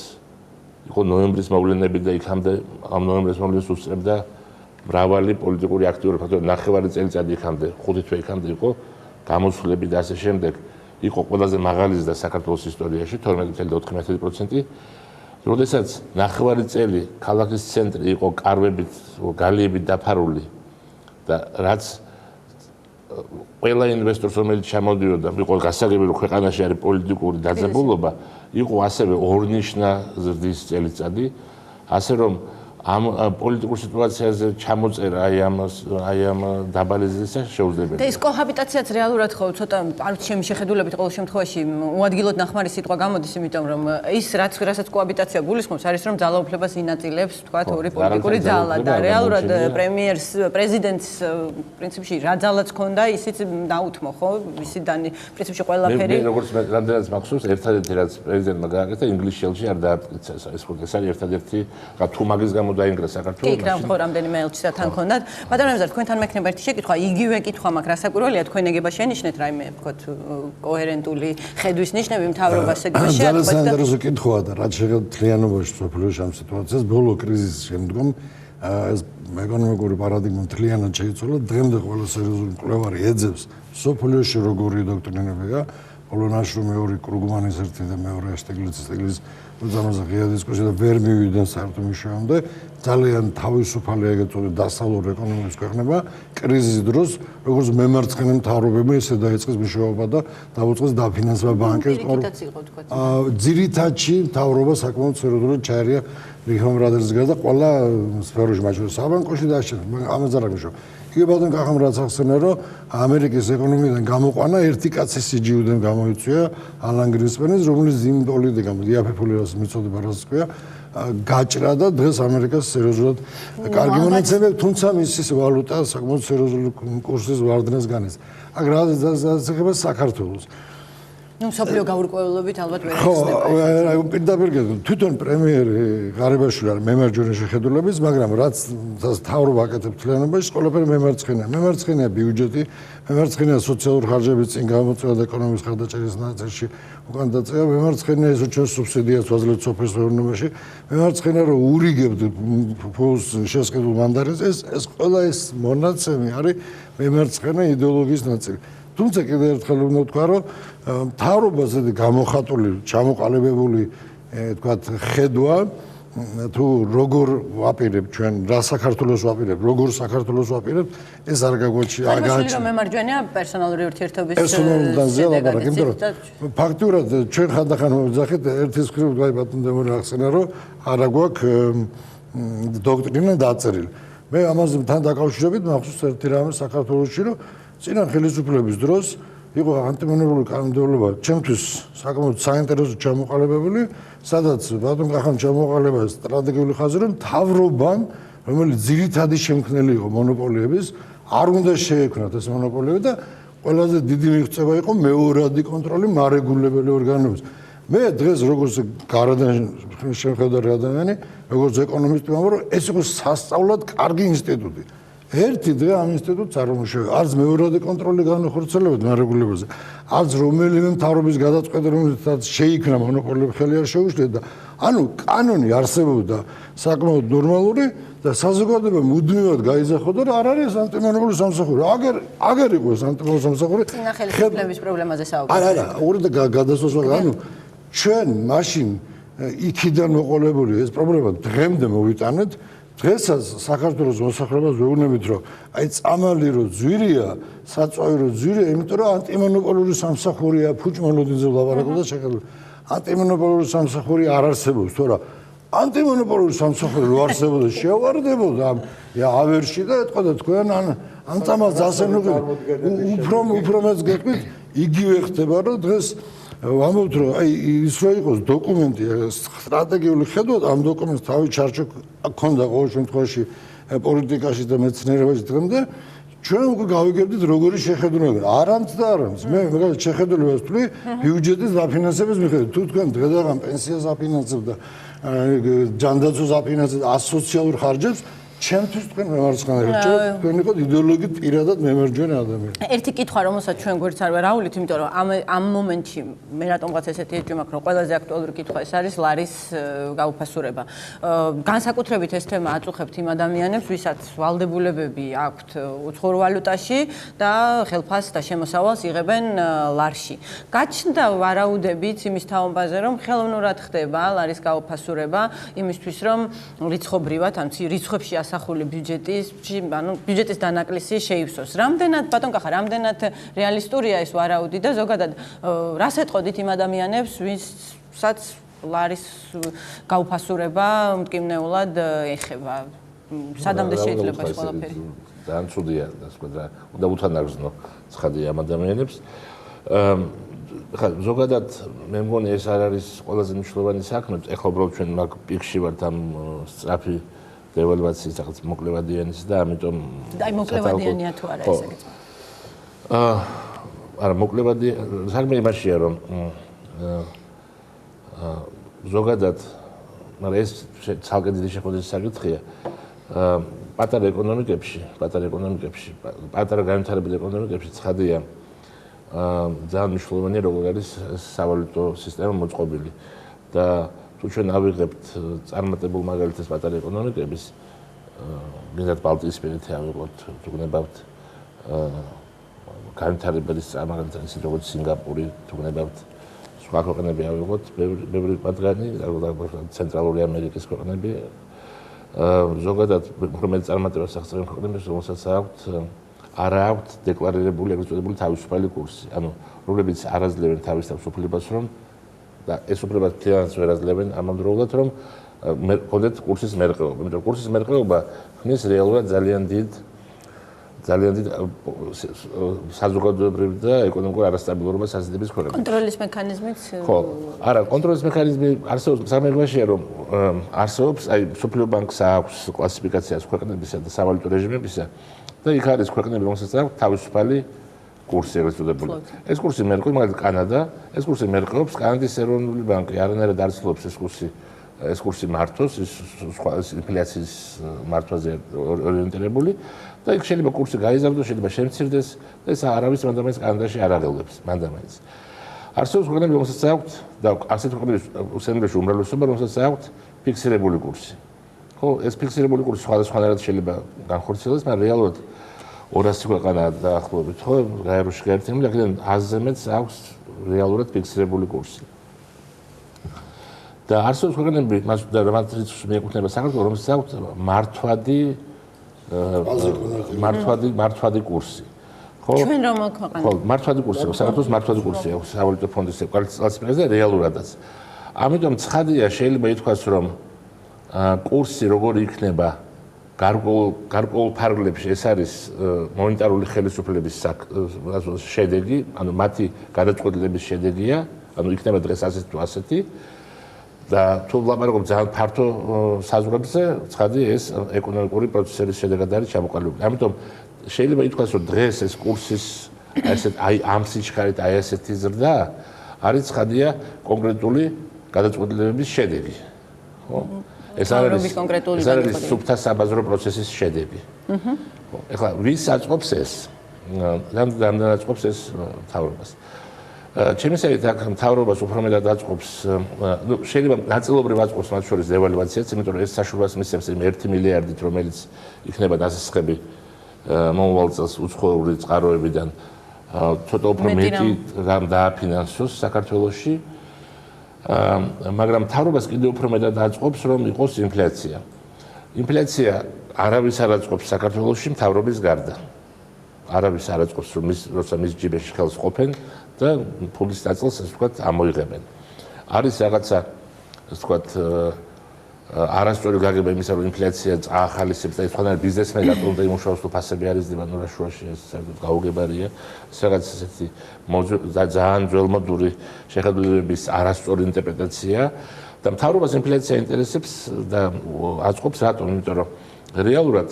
იყო ნოემბრის მოვლენები და იქამდე ამ ნოემბრის მოვლენებს უსწრებდა მრავალი პოლიტიკური აქტიური, ფაქტობრივად ნახევარი წელიწადი იქამდე, 5 თვე იქამდე იყო გამოსვლები და ასე შემდეგ. იყო ყველაზე მაღალი ზრდა საქართველოს ისტორიაში 12.4%. როდესაც ნახევარი წელი ქალაქის ცენტრი იყო კარვებით, გალიებით დაფარული და რაც ყველა ინვესტორს, რომელიც ჩამოდიოდა, იყო გასაგები, რომ ქვეყანაში არის პოლიტიკური დაძაბულობა, იყო ასევე ორნიშნა ზრდის წელიწადი, ასე რომ ამ პოლიტიკურ სიტუაციაზე ჩამოწერა აი ამ დაბალი ზრდისა შეუძლებელია. და ეს კოჰაბიტაციაც რეალურად ხო ცოტა არ ვიცი ჩემი შეხედულებით ყოველ შემთხვევაში უადგილოდ ნახმარი სიტყვა გამოდის, იმიტომ რომ ის რასაც კოჰაბიტაცია გულისხმობს, არის რომ ძალაუფლებას ინაწილებს, თქვათ, ორი პოლიტიკური ძალა და რეალურად პრემიერს, პრეზიდენტს პრინციპში რა ძალაც ქონდა, ისიც დაუთმო, ხო? ისიდან პრინციპში ყველაფერი. მე როგორც რამდენიც მახსოვს, ერთადერთი რაც პრეზიდენტმა გააკეთა, ინგლისში არ დაამტკიცა. ეს ერთადერთი თუ მაგის გამო დაინგრა საქართველოს. კი, რა ხო რამდენიმე ელჩისა თან ქონდათ. ბატონო მეზარ, თქვენთან მექნება ერთი შეკითხვა, იგივე კითხვა მაქვს, რასაკვირველია, თქვენ ეგება შენიშნეთ რაიმე, ვთქვათ, კოჰერენტული ხედვის ნიშნები მთავრობას ეგება შეატყვეთ და ძალიან საინტერესო კითხვაა და რაც შეეხება თლიანობაში სოფლიოში ამ სიტუაციას, ბოლო კრიზისის შემდგომ ეს ეკონომიკური პარადიგმა მთლიანად შეიცვალა. დღემდე ყველა სერიოზული მკვლევარი ეძებს სოფლიოში როგორი დოქტრინებია, ბოლო ნაშრომი ორი კრუგმანის ერთი და მეორე შტეგლიცის უზამაზა ღია დისკუსია და ვერ მივიდნენ საერთო მიშვამდე ძალიან თავისუფალი ეგეთ დასავლური ეკონომიკის ქვეყნება კრიზისის დროს როგორც მემარცხენე მთავრობები ესე დაიწყეს მუშაობა და დაუწყეს დაფინანსება ბანკის ძირითადში მთავრობა საკმაოდ სერიოზულად ჩაერია რიხომ ბრადერის გარდა ყველა სფეროში მათ შორის საბანკოში დააშენა ამაზე რა გიშო იგი ბატონ კახამრაც ახსენა რომ ამერიკის ეკონომიკიდან გამოყვანა ერთი კაცის სიჯიუდენ გამოიწვია ალან გრისპენის რომელიც იმ პოლიტიკამ იაფებული რას მიწოდება რას ქვია გაჭრა და დღეს ამერიკას სერიოზულად კარგი მონაცემები თუმცა მის ვალუტა საკმაოდ სერიოზული კურსის ვარდნას განეს აქ რა ზოგადად საქართველოს ну სოფლიო გაურკვევლობით ალბათ ვერ ახსნება. ხო, პირდაპირ თვითონ პრემიერი ღარიბაშვილი არის მემარჯვენე შეხედულების, მაგრამ რაც თავრობა აკეთებს თლიანობაში, ყველაფერი მემარცხენეა. მემარცხენეა ბიუჯეტი, მემარცხენეა სოციალური ხარჯები წინ გამოწვევა და ეკონომიკის ხარდაჭერის ნაწილში უკან დაწევა, მემარცხენეა ეს ჩვენ სუბსიდიას ვაძლევთ სოფლის მეურნეობაში, მემარცხენეა რომ ურიგებთ ფულს შესყიდულ მანდარინს, ეს ყველა ეს მონაცემი არის მემარცხენე იდეოლოგიის ნაწილი. თუმცა კიდევ ერთხელ უნდა ვთქვა, რომ მთავრობაზე გამოხატული, ჩამოყალიბებული, თქვათ, ხედვა თუ როგორ ვაპირებ ჩვენ, რა საქართველოს ვაპირებ, როგორ საქართველოს ვაპირებ, ეს არ გაგვაჩნია. აგაჩნია. რომ მემარჯვენეა პერსონალური ურთიერთობის შედეგად, იმიტომ რომ ფაქტურად ჩვენ ხანდახან ვძახით ერთის მხრივ ბატონ დემონი ახსენა, რომ არა გვაქვს დოქტრინა დაწერილი. მე ამაზე თან დაკავშირებით მახსოვს ერთი რამე საქართველოში, რომ წინა ხელისუფლების დროს იყო ანტიმონოპოლიური კანონმდებლობა ჩემთვის საკმაოდ საინტერესო ჩამოყალიბებული, სადაც ბატონ კახამ ჩამოყალიბა სტრატეგიული ხაზი, რომ მთავრობამ, რომელიც ძირითადი შემქმნელი იყო მონოპოლიების, არ უნდა შეექმნათ ეს მონოპოლიები და ყველაზე დიდი მიღწევა იყო მეორადი კონტროლი მარეგულებელი ორგანოების. მე დღეს როგორც გარდან შემხედარი ადამიანი, როგორც ეკონომისტი ვამბობ, რომ ეს იყო სასწავლად კარგი ინსტიტუტი. ერთი დღე ამ ინსტიტუტს არ უმუშავია. არც მეორადი კონტროლი განახორციელებდა მარეგულირებაზე. არც რომელიმე მთავრობის გადაწყვეტა, რომელსაც შეიქმნა მონოპოლიები ხელი არ შეუშლია და ანუ კანონი არსებობდა საკმაოდ ნორმალური და საზოგადოება მუდმივად გაიზარდა და არ არის ანტიმონოპოლიური სამსახური. აგერ იყო ეს ანტიმონოპოლიური სამსახური. წინა ხელისუფლების პრობლემაზე საუბრობთ. არა, უბრალოდ გადასვლა ანუ ჩვენ მაშინ იქიდან მოყოლებული ეს პრობლემა დღემდე მოვიტანეთ. დღესაც საქართველოს მოსახლეობას ვეუბნებით, რომ აი წამალი რო ძვირია, საწვავი რო ძვირია, იმიტომ რომ ანტიმონოპოლური სამსახურია, ფუჭმოლოდინზე ვლაპარაკობდა შეხედული. ანტიმონოპოლური სამსახური არ არსებობს, თორე ანტიმონოპოლური სამსახური რო არსებობდა, შევარდებოდა ავერში და ეთქოდა თქვენ ან წამალს ასენუღი. უფრო მეც გეტყვით, იგივე ხდება, რომ დღეს ვამბობთ, რომ აი ის რო იყოს დოკუმენტი, სტრატეგიული ხედვა, ამ დოკუმენტს თავი ჩარჩო ქონდა ყოველ შემთხვევაში პოლიტიკაში და მეცნიერებაში დღემდე, ჩვენ უკვე გავიგებდით როგორი შეხედულება. არამც და არამც. მე მაგალითად შეხედულებას ვთვლი ბიუჯეტის დაფინანსების მიხედვით. თუ თქვენ დღე-დღე პენსიას აფინანსებთ და ჯანდაცვას აფინანსებთ, ასოციალურ ხარჯებს, ჩემთვის თქვენ მემარცხენე რჩევთ, თქვენ იყოთ იდეოლოგიით პირადად მემარჯვენე ადამიანი. ერთი კითხვა, რომელსაც ჩვენ გვერდს არ ვარაულით, იმიტომ რომ ამ მომენტში მე რატომღაც ესეთი ეჭვი მაქვს, რომ ყველაზე აქტუალური კითხვა ეს არის ლარის გაუფასურება. განსაკუთრებით ეს თემა აწუხებთ იმ ადამიანებს, ვისაც ვალდებულებები აქვთ უცხოურ ვალუტაში და ხელფასს და შემოსავალს იღებენ ლარში. გაჩნდა ვარაუდებით იმის თაობაზე, რომ ხელოვნურად ხდება ლარის გაუფასურება, იმისთვის რომ რიცხობრივად, ან რიცხვებში ასახული ბიუჯეტის დანაკლისი შეივსოს. რამდენად ბატონ კახა, რამდენად რეალისტურია ეს ვარაუდი და ზოგადად რას ეტყოდით იმ ადამიანებს, ვისაც ლარის გაუფასურება მტკივნეულად ეხება? სადამდე შეიძლება ეს ყველაფერი? ძალიან ცუდია, და უნდა უთანაგზნო ცხადი ამ ადამიანებს. ხა ზოგადად მე მგონი ეს არ არის ყველაზე მნიშვნელოვანი საქმე. ეხლა უბრალოდ ჩვენ მაგ პიკში ვართ ამ სწრაფი დევალვაციის რაღაც მოკლევადიანის და ამიტომ აი მოკლევადიანია თუ არა ესე გიწევთ. არა მოკლევადი საქმე იმაშია რომ ზოგადად მაგრამ ეს ცალკე დიდი შეხვედრის საკითხია. პატარა ეკონომიკებში, პატარა განვითარებულ ეკონომიკებში ცხადია ძალიან მნიშვნელოვანია როგორ არის სავალუტო სისტემა მოწყობილი და თუ ჩვენ ავიღებთ წარმატებულ მაგალითებს პატარა ეკონომიკების, გინდათ ბალტიისპირეთი ავიღოთ, თუ გნებავთ განვითარებადის წარმატებები, ისეთ როგორც სინგაპური, თუ გნებავთ სხვა ქვეყნები ავიღოთ, ბევრი მათგანი, ცენტრალური ამერიკის ქვეყნები, ზოგადად უფრო მეტ წარმატებას აღწევენ ქვეყნებს, რომელსაც არ აქვთ დეკლარირებული ეგრეთ წოდებული თავისუფალი კურსი, ანუ რომლებიც არ აძლევენ თავის თავისუფლებას, რომ და ეს უფლებას ფინანსს ვერ აძლევენ ამავდროულად, რომ კონდეთ კურსის მერყეობა. იმიტომ რომ კურსის მერყეობა ხნის რეალურად ძალიან დიდ საზოგადოებრივ და ეკონომიკურ არასტაბილურობას ასდების ქვეყნებში. კონტროლის მექანიზმიც? ხო, არა, კონტროლის მექანიზმი არსებობს, სამეგრაშია რომ არსებობს, აი სოფლიო ბანკს აქვს კლასიფიკაციას ქვეყნებისა და სავალუტო რეჟიმებისა და იქ არის ქვეყნები, რომელსაც აქვს თავისუფალი კურსი ეგრეთ წოდებული. ეს კურსი მერყეობს, მაგალითად კანადა, ეს კურსი მერყეობს, კანადის ეროვნული ბანკი არანაირად არ ცდილობს ეს კურსი მართოს, სხვა ინფლაციის მართვაზე ორიენტირებული და იქ შეიძლება კურსი გაიზარდოს, შეიძლება შემცირდეს და ეს არავის მანდამაინც კანადაში არ აღელვებს, მანდამაინც. არსებობს ქვეყნები, რომელსაც აქვთ და ასეთ ქვეყნებში უმრავლესობა, რომელსაც აქვთ ფიქსირებული კურსი. ხო, ეს ფიქსირებული კურსი სხვადასხვანაირად შეიძლება განხორციელდეს, მაგრამ რეალურად 200 ქვეყანა დაახლოებით, ხო, გაეროში გაერთიანებული, აქედან 100-ზე მეტს აქვს რეალურად ფიქსირებული კურსი. და არსებობს ქვეყნები, მათაც მიეკუთვნება საქართველოს, რომელსაც აქვთ მართვადი კურსი. ხო? ჩვენ რომ ქვეყანა. ხო, მართვადი კურსი, საქართველოს მართვადი კურსი აქვს სავალუტო ფონდის კლასიფიკაციაზე რეალურადაც. ამიტომ ცხადია შეიძლება ითქვას, რომ კურსი როგორი იქნება გარკვეულ ფარგლებში ეს არის მონეტარული ხელისუფლების შედეგი, ანუ მათი გადაწყვეტილების შედეგია, ანუ იქნება დღეს ასეთი თუ ასეთი და თუ ვლაპარაკობ ძალიან ფართო საზღვრებზე, ცხადი ეს ეკონომიკური პროცესების შედეგად არის ჩამოყალიბებული. ამიტომ შეიძლება ითქვას, რომ დღეს ეს კურსის აი ამ სიჩქარით აი ესეთი ზრდა არის ცხადია კონკრეტული გადაწყვეტილებების შედეგი. ხო? ეს არის სუფთა საბაზრო პროცესის შედეგი. ხო, ეხლა ვის აწყობს ეს? რამდენად აწყობს ეს მთავრობას? ჩემი საერთოდ აქ მთავრობას უფრო მეტად აწყობს, ну, შეიძლება ნაწილობრივ აწყობს მათ შორის დევალვაციაც, იმიტომ რომ ეს საშუალებას მისცემს იმ 1 მილიარდით, რომელიც იქნება დასაწყები მომავალ წელს უცხოური წყაროებიდან, ცოტა უფრო მეტი რამ დააფინანსოს საქართველოში. მაგრამ მთავრობას კიდევ უფრო მეტად აწყობს, რომ იყოს ინფლაცია. ინფლაცია არავის არ აწყობს საქართველოში მთავრობის გარდა. არავის არ აწყობს, რომ როცა მის ჯიბეში ხელს ყოფენ და ფულის ნაწილს, ასე ვთქვათ, ამოიღებენ. არის რაღაცა, ასე ვთქვათ, არასწორი გაგება იმისა, რომ ინფლაცია წაახალისებს და სხვადასხვა ბიზნესმენი რატომ და იმუშაოს, თუ ფასები არ იზრდება, ნუ რა შუაში ეს საერთოდ გაუგებარია. ეს რაღაც ესეთი ძალიან ძველმოდური შეხედულებების არასწორი ინტერპრეტაცია და მთავრობას ინფლაცია ინტერესებს და აწყობს რატომ? იმიტომ რომ რეალურად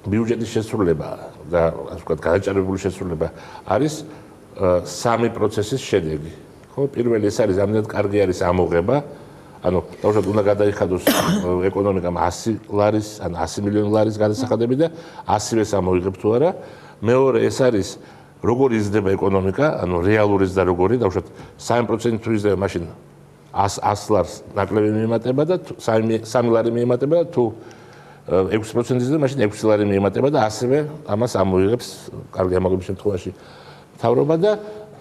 ბიუჯეტის შესრულება და ასე ვთქვათ, გადაჭარბებული შესრულება არის სამი პროცესის შედეგი. ხო, პირველი ეს არის ამდენად კარგი არის ამოღება, ანუ თავშად უნდა გადაიხადოს ეკონომიკამ 100 ლარის, ან 100 მილიონი ლარის გადასახადები და 100-ს ამოიღებ თუ არა. მეორე ეს არის როგორ იზრდება ეკონომიკა, ანუ რეალურის და როგორი, თავშად 3% თუ იზრდება, მაშინ 100 ლარს ნაკლები მიემატება და 3 ლარი მიემატება და თუ 6% იზრდება, მაშინ 6 ლარი მიემატება და ასევე ამას ამოიღებს კარგი ამოღების შემთხვევაში მთავრობა და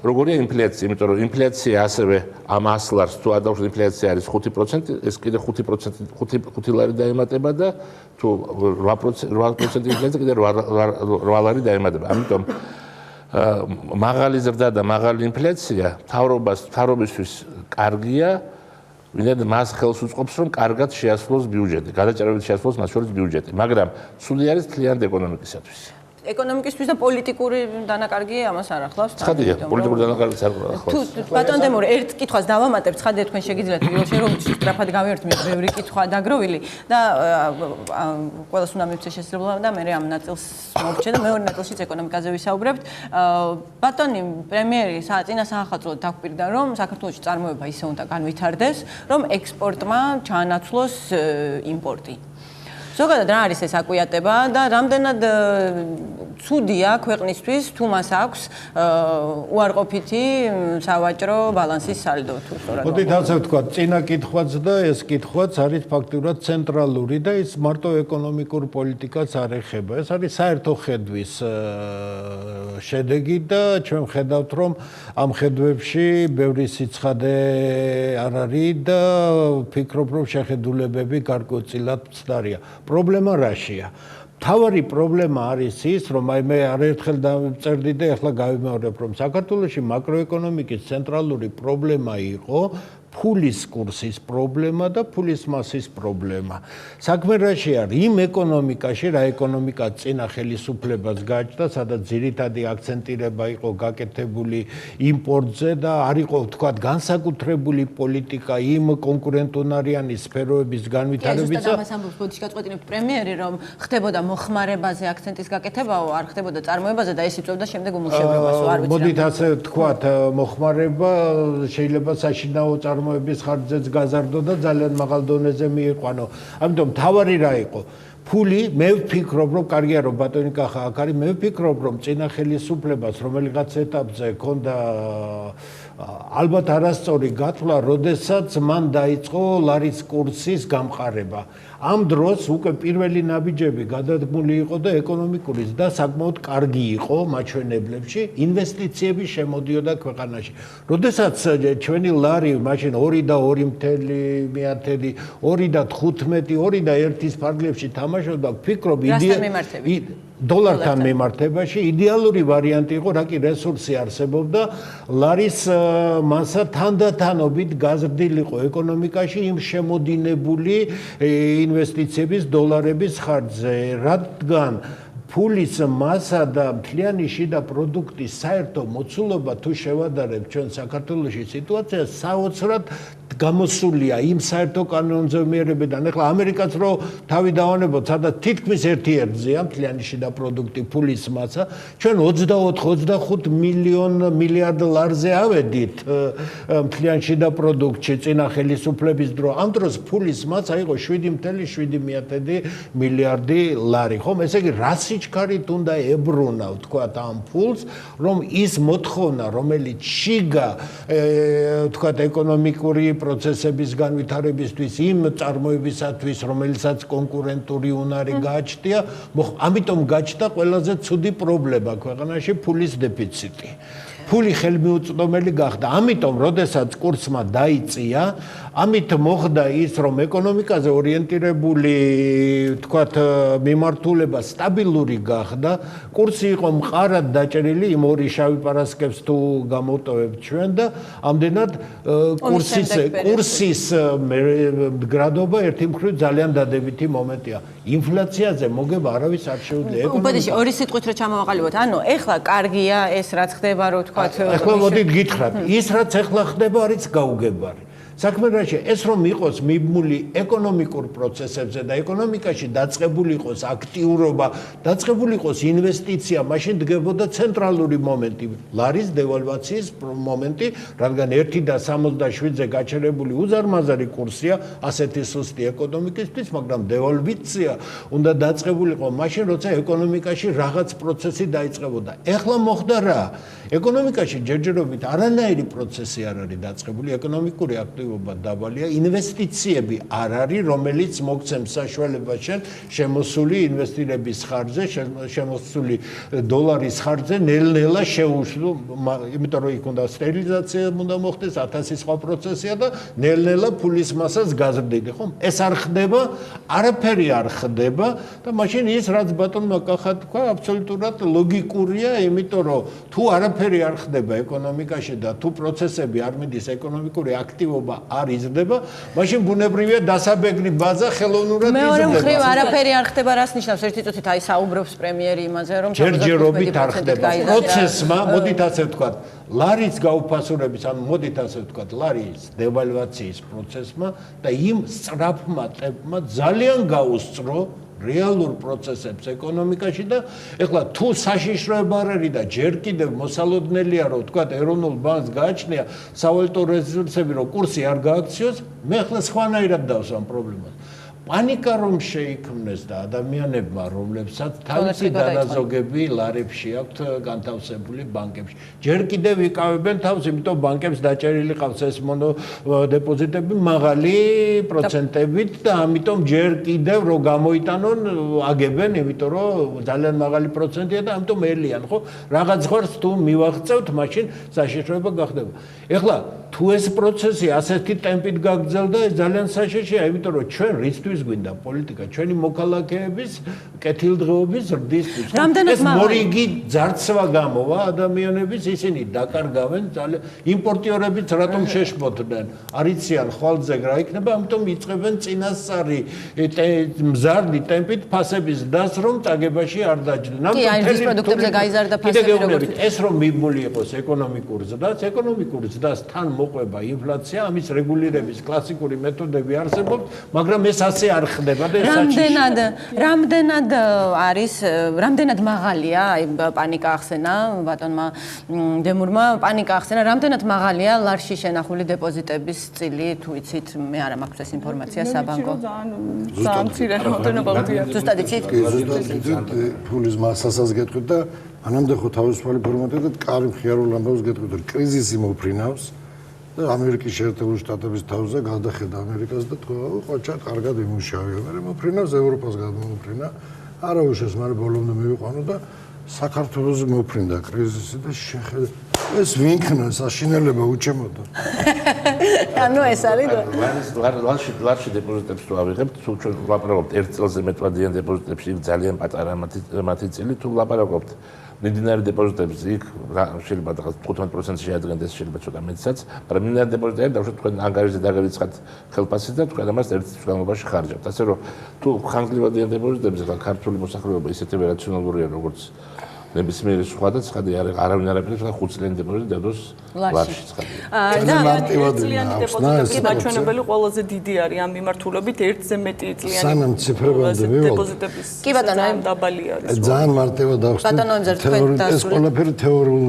როგორია ინფლაცია, იმიტომ რომ ინფლაცია ასევე ამ 100 ლარს თუ ადავშოთ ინფლაცია არის 5%, ეს კიდე 5% 5 ლარი დაემატება და თუ 8% ინფლაცია კიდე 8 ლარი დაემატება. ამიტომ მაღალი ზრდა და მაღალი ინფლაცია მთავრობისთვის კარგია, ვინაიდან მას ხელს უწყობს, რომ კარგად შეასრულოს ბიუჯეტი, გადაჭარბებით შეასრულოს მათ შორის ბიუჯეტი, მაგრამ ცუდი არის მთლიანად ეკონომიკისათვის. ეკონომიკისთვის და პოლიტიკური დანაკარგი ამას არ ახლავს. ცხადია, პოლიტიკური დანაკარგიც არ ახლავს. ბატონ დემური, ერთ კითხვას დავამატებ, ცხადია თქვენ შეგიძლიათ რომ სწრაფად გავიერთმოთ ბევრი კითხვა დაგროვილი და ყველას უნდა მივცე შესაძლებლობა და მე ამ ნაწილს მოვჩე და მეორე ნაწილშიც ეკონომიკაზე ვისაუბრებთ. ბატონი პრემიერი წინა საახალწლოდ დაგვირდა, რომ საქართველოში წარმოება ისე უნდა განვითარდეს, რომ ექსპორტმა ჩაანაცვლოს იმპორტი. ზოგადად რა არის ეს აკვიატება და რამდენად ცუდია ქვეყნისთვის თუ მას აქვს უარყოფითი სავაჭრო ბალანსის სალდო თუ სწორად. მოდით ასე ვთქვათ, წინა კითხვაც და ეს კითხვაც არის ფაქტურად ცენტრალური და ის მარტო ეკონომიკურ პოლიტიკას არ ეხება. ეს არის საერთო ხედვის შედეგი და ჩვენ ხედავთ, რომ ამ ხედვებში ბევრი სიცხადე არ არის და ვფიქრობ, რომ შეხედულებები გარკვეულწილად მცდარია. პრობლემა რაშია? მთავარი პრობლემა არის ის, რომ მე არაერთხელ დავწერდი და ახლა გავიმეორებ, რომ საქართველოში მაკროეკონომიკის ცენტრალური პრობლემა იყო ფულის კურსის პრობლემა და ფულის მასის პრობლემა. საქმე რაში არის? იმ ეკონომიკაში, რა ეკონომიკა წინა ხელისუფლებას გააჩნდა, სადაც ძირითადი აქცენტირება იყო გაკეთებული იმპორტზე და არ იყო, ვთქვათ, განსაკუთრებული პოლიტიკა იმ კონკურენტუნარიანი სფეროების განვითარებისა. ზუსტად ამას ამბობს ბოდიში გაწყვეტინებთ პრემიერი, რომ ხდებოდა მოხმარებაზე აქცენტის გაკეთებაო, არ ხდებოდა წარმოებაზე და ეს იწვევდა შემდეგ უმუშევრობასო, არ ვიცი. მოდით ასე ვთქვათ, მოხმარება შეიძლება საშინაო წარმოების ხარჯზეც გაზარდო და ძალიან მაღალ დონეზე მიიყვანო. ამიტომ მთავარი რა იყო? ფული, მე ვფიქრობ, რომ კარგია რომ ბატონი კახა აქ არის, მე ვფიქრობ, რომ წინა ხელისუფლებას რომელიღაც ეტაპზე ჰქონდა ალბათ არასწორი გათვლა, როდესაც მან დაიწყო ლარის კურსის გამყარება. ამ დროს უკვე პირველი ნაბიჯები გადადგმული იყო და ეკონომიკურის და საკმაოდ კარგი იყო მაჩვენებლებში, ინვესტიციები შემოდიოდა ქვეყანაში. როდესაც ჩვენი ლარი მაშინ 2 და 2.1, 2 და 15, 2 და 1-ის ფარგლებში თამაშობდა, ვფიქრობ დოლართან მიმართებაში იდეალური ვარიანტი იყო, რა კი რესურსი არსებობდა, ლარის მასა თანდათანობით გაზრდილიყო ეკონომიკაში იმ შემოდინებული ინვესტიციების დოლარების ხარჯზე, რადგან ფულის მასა და მთლიანი შიდა პროდუქტის საერთო მოცულობა თუ შევადარებთ ჩვენ საქართველოში სიტუაცია საოცრად გამოსულია იმ საერთო კანონზე მიერებიდან. ახლა ამერიკაც რო თავი დავანებოთ, სადაც თითქმის 1/3-ზეა მთლიანი შიდა პროდუქტი ფულის მასა, ჩვენ 24-25 მილიარდ ლარზე ავედით მთლიან შიდა პროდუქტში წინა ხელისუფლების დრო. ამ დროს ფულის მასა იყო 7.7 მილიარდი ლარი. ხომ ესე იგი რა სიჩქარით უნდა ებრუნა, ვთქვათ, ამ ფულს, რომ ის მოთხოვნა, რომელიც შიგა ვთქვათ ეკონომიკური პროცესების განვითარებისთვის, იმ წარმოებისათვის, რომელსაც კონკურენტული უნარი გააჩნია, ამიტომ გაჩნდა ყველაზე ცუდი პრობლემა ქვეყანაში ფულის დეფიციტი. ფული ხელმიუწვდომელი გახდა. ამიტომ, როდესაც კურსმა დაიწია, ამით მოხდა ის, რომ ეკონომიკაზე ორიენტირებული, თქვათ, მიმართულება სტაბილური გახდა. კურსი იყო მყარად დაჭერილი, იმ ორი შავი პარასკევს თუ გამოვტოვებთ ჩვენ და ამდენად კურსის მდგრადობა ერთი მხრივ ძალიან დადებითი მომენტია. ინფლაციაზე მოგება არავის არ შეუძლია. უბედში ორი სიტყვით რო ჩამოვაყალიბოთ. ანუ ეხლა კარგია ეს რაც ხდება, რო თქვა ეხლა მოდით გითხრათ, ის რაც ეხლა ხდება არის გაუგებარი. საქმე რაში ეს რომ იყოს მიბმული ეკონომიკურ პროცესებზე და ეკონომიკაში დაწყებული იყოს აქტიურობა, დაწყებული იყოს ინვესტიცია, მაშინ დგებოდა ცენტრალური მომენტი, ლარის დევალვაციის მომენტი, რადგან 1.67-ზე გაჩერებული უზარმაზარი კურსია ასეთი სუსტი ეკონომიკისთვის, მაგრამ დევალვაცია უნდა დაწყებულიყო მაშინ, როცა ეკონომიკაში რაღაც პროცესი დაიწყებოდა. ეხლა მოხდა რა? ეკონომიკაში ჯერჯერობით არანაირი პროცესი არ არის დაწყებული, ეკონომიკური აქტივობა დაბალია, ინვესტიციები არ არის, რომელიც მოგცემს საშუალებას შემოსული ინვესტირების ხარჯზე, შემოსული დოლარის ხარჯზე ნელ-ნელა შეუშლო, იმიტომ რომ იქ უნდა სტერილიზაცია უნდა მოხდეს, 1000 სხვა პროცესია და ნელ-ნელა ფულის მასას გაზრდილი, ხომ? ეს არ ხდება, არაფერი არ ხდება და მაშინ ის რაც ბატონმა კახა თქვა, აბსოლუტურად ლოგიკურია, იმიტომ რომ თუ არაფერი არ ხდება ეკონომიკაში და თუ პროცესები არ მიდის, ეკონომიკური აქტივობა არ იზრდება, მაშინ ბუნებრივია დასაბეგრი ბაზა ხელოვნურად იზრდება. მეორე მხრივ არაფერი არ ხდება, რას ნიშნავს? ერთი წუთით აი საუბრობს პრემიერი იმაზე, რომ ჯერჯერობით არ ხდება. პროცესმა, მოდით ასე ვთქვათ, ლარის გაუფასურების, ანუ მოდით ასე ვთქვათ, ლარის დევალვაციის პროცესმა და იმ სწრაფმა ტემპმა ძალიან გაუსწრო რეალურ პროცესებს ეკონომიკაში და ეხლა თუ საშიშროება არ არის და ჯერ კიდევ მოსალოდნელია რომ თქვა ეროვნულ ბანკს გააჩნია სავალუტო რეზერვები რომ კურსი არ გააქციოს, მე ახლა სხვანაირად დავსვამ პრობლემას. პანიკა რომ შეიქმნეს და ადამიანებმა, რომლებსაც თავისი დანაზოგები ლარებში აქვთ განთავსებული ბანკებში, ჯერ კიდევ იკავებენ თავს, იმიტომ ბანკებს დაჭერილი ყავს ეს დეპოზიტები მაღალი პროცენტებით და ამიტომ ჯერ კიდევ რომ გამოიტანონ აგებენ, იმიტომ რომ ძალიან მაღალი პროცენტია და ამიტომ ელიან, ხო? რაღაც ხარს თუ მივაღწევთ, მაშინ საშიშროება გახდება. ეხლა თუ ეს პროცესი ასეთი ტემპით გაგრძელდა, ეს ძალიან საშიშია, იმიტომ რომ ჩვენ რისთვის გვინდა პოლიტიკა, ჩვენი მოქალაქეების კეთილდღეობის ზრდისთვის. ეს მორიგი ძარცვა გამოვა ადამიანების, ისინი დაკარგავენ ძალიან იმპორტიორებიც რატომ შეშფოთდნენ, არიციან ხვალზე რა იქნება, ამიტომ იწყებენ წინასწარი მზარდი ტემპით ფასების დას, რომ წაგებაში არ დაჯდნენ. კი, აი ის პროდუქტებზე გაიზარდა ფასები როგორც ეს რომ მიბმული იყოს ეკონომიკურ ზრდას თან მოყვება ინფლაცია, ამის რეგულირების კლასიკური მეთოდები არსებობს, მაგრამ ეს ასე არ ხდება და ეს რამდენად მაღალია, აი პანიკა ახსენა ბატონმა დემურმა, პანიკა ახსენა, რამდენად მაღალია ლარში შენახული დეპოზიტების წილი, თუ იცით, მე არ მაქვს ეს ინფორმაცია საბანკო. ძალიან მცირე რაოდენობა ვთქვია. ზუსტად იცით? ფულის მასასაც გეტყვით და მანამდე ხო თავისუფალი ფორმატი და კარი მხიარულ ამბავს გეტყვით, რომ კრიზისი მოფრინავს და ამერიკის შეერთებული შტატების თავზე გადახედა ამერიკას და თქვა, ხოჭა, კარგად იმუშავე, მაგრამ მოფრინავს ევროპას გადმოფრინა, არა უშავს, მაგრამ ბოლომდე მივიყვანო და საქართველოს მოფრინდა კრიზისი და შეხედა ეს ვინქნა საშინელება უჩემოდა. ანუ ეს არის ლარში დეპოზიტებს თუ ავიღებთ, თუ ჩვენ ვლაპარაკობთ 1 წელზე მეტვადიან დეპოზიტებში, იქ ძალიან პატარა მათი წილი, თუ ვლაპარაკობთ მიმდინარე დეპოზიტებს, იქ შეიძლება რაღაც 15% შეადგენდეს, შეიძლება ცოტა მეტსაც, მაგრამ მიმდინარე დეპოზიტები დავუშვათ თქვენ ანგარიშზე დაგერიცხათ ხელფასით და თქვენ ამას 1 წლის განმავლობაში ხარჯავთ. ასე რომ თუ ხანგრძლივადიან დეპოზიტებზე და ქართული მოსახლეობა ისეთივე რაციონალურია, როგორც ნებისმიერი სხვა და ცხადი არავინ არ აპირებს და 5 წლიანი დეპოზიტი დადოს ლარში ცხადი. წლიანი დეპოზიტები მაჩვენებელი ყველაზე დიდი არის ამ მიმართულებით 1-ზე მეტი წლიანი. სანამ ციფრებამდე მივალთ. კი ბატონო, დაბალი არის. ძალიან მარტივად დავხსნით. ეს ყველაფერი თეორიულ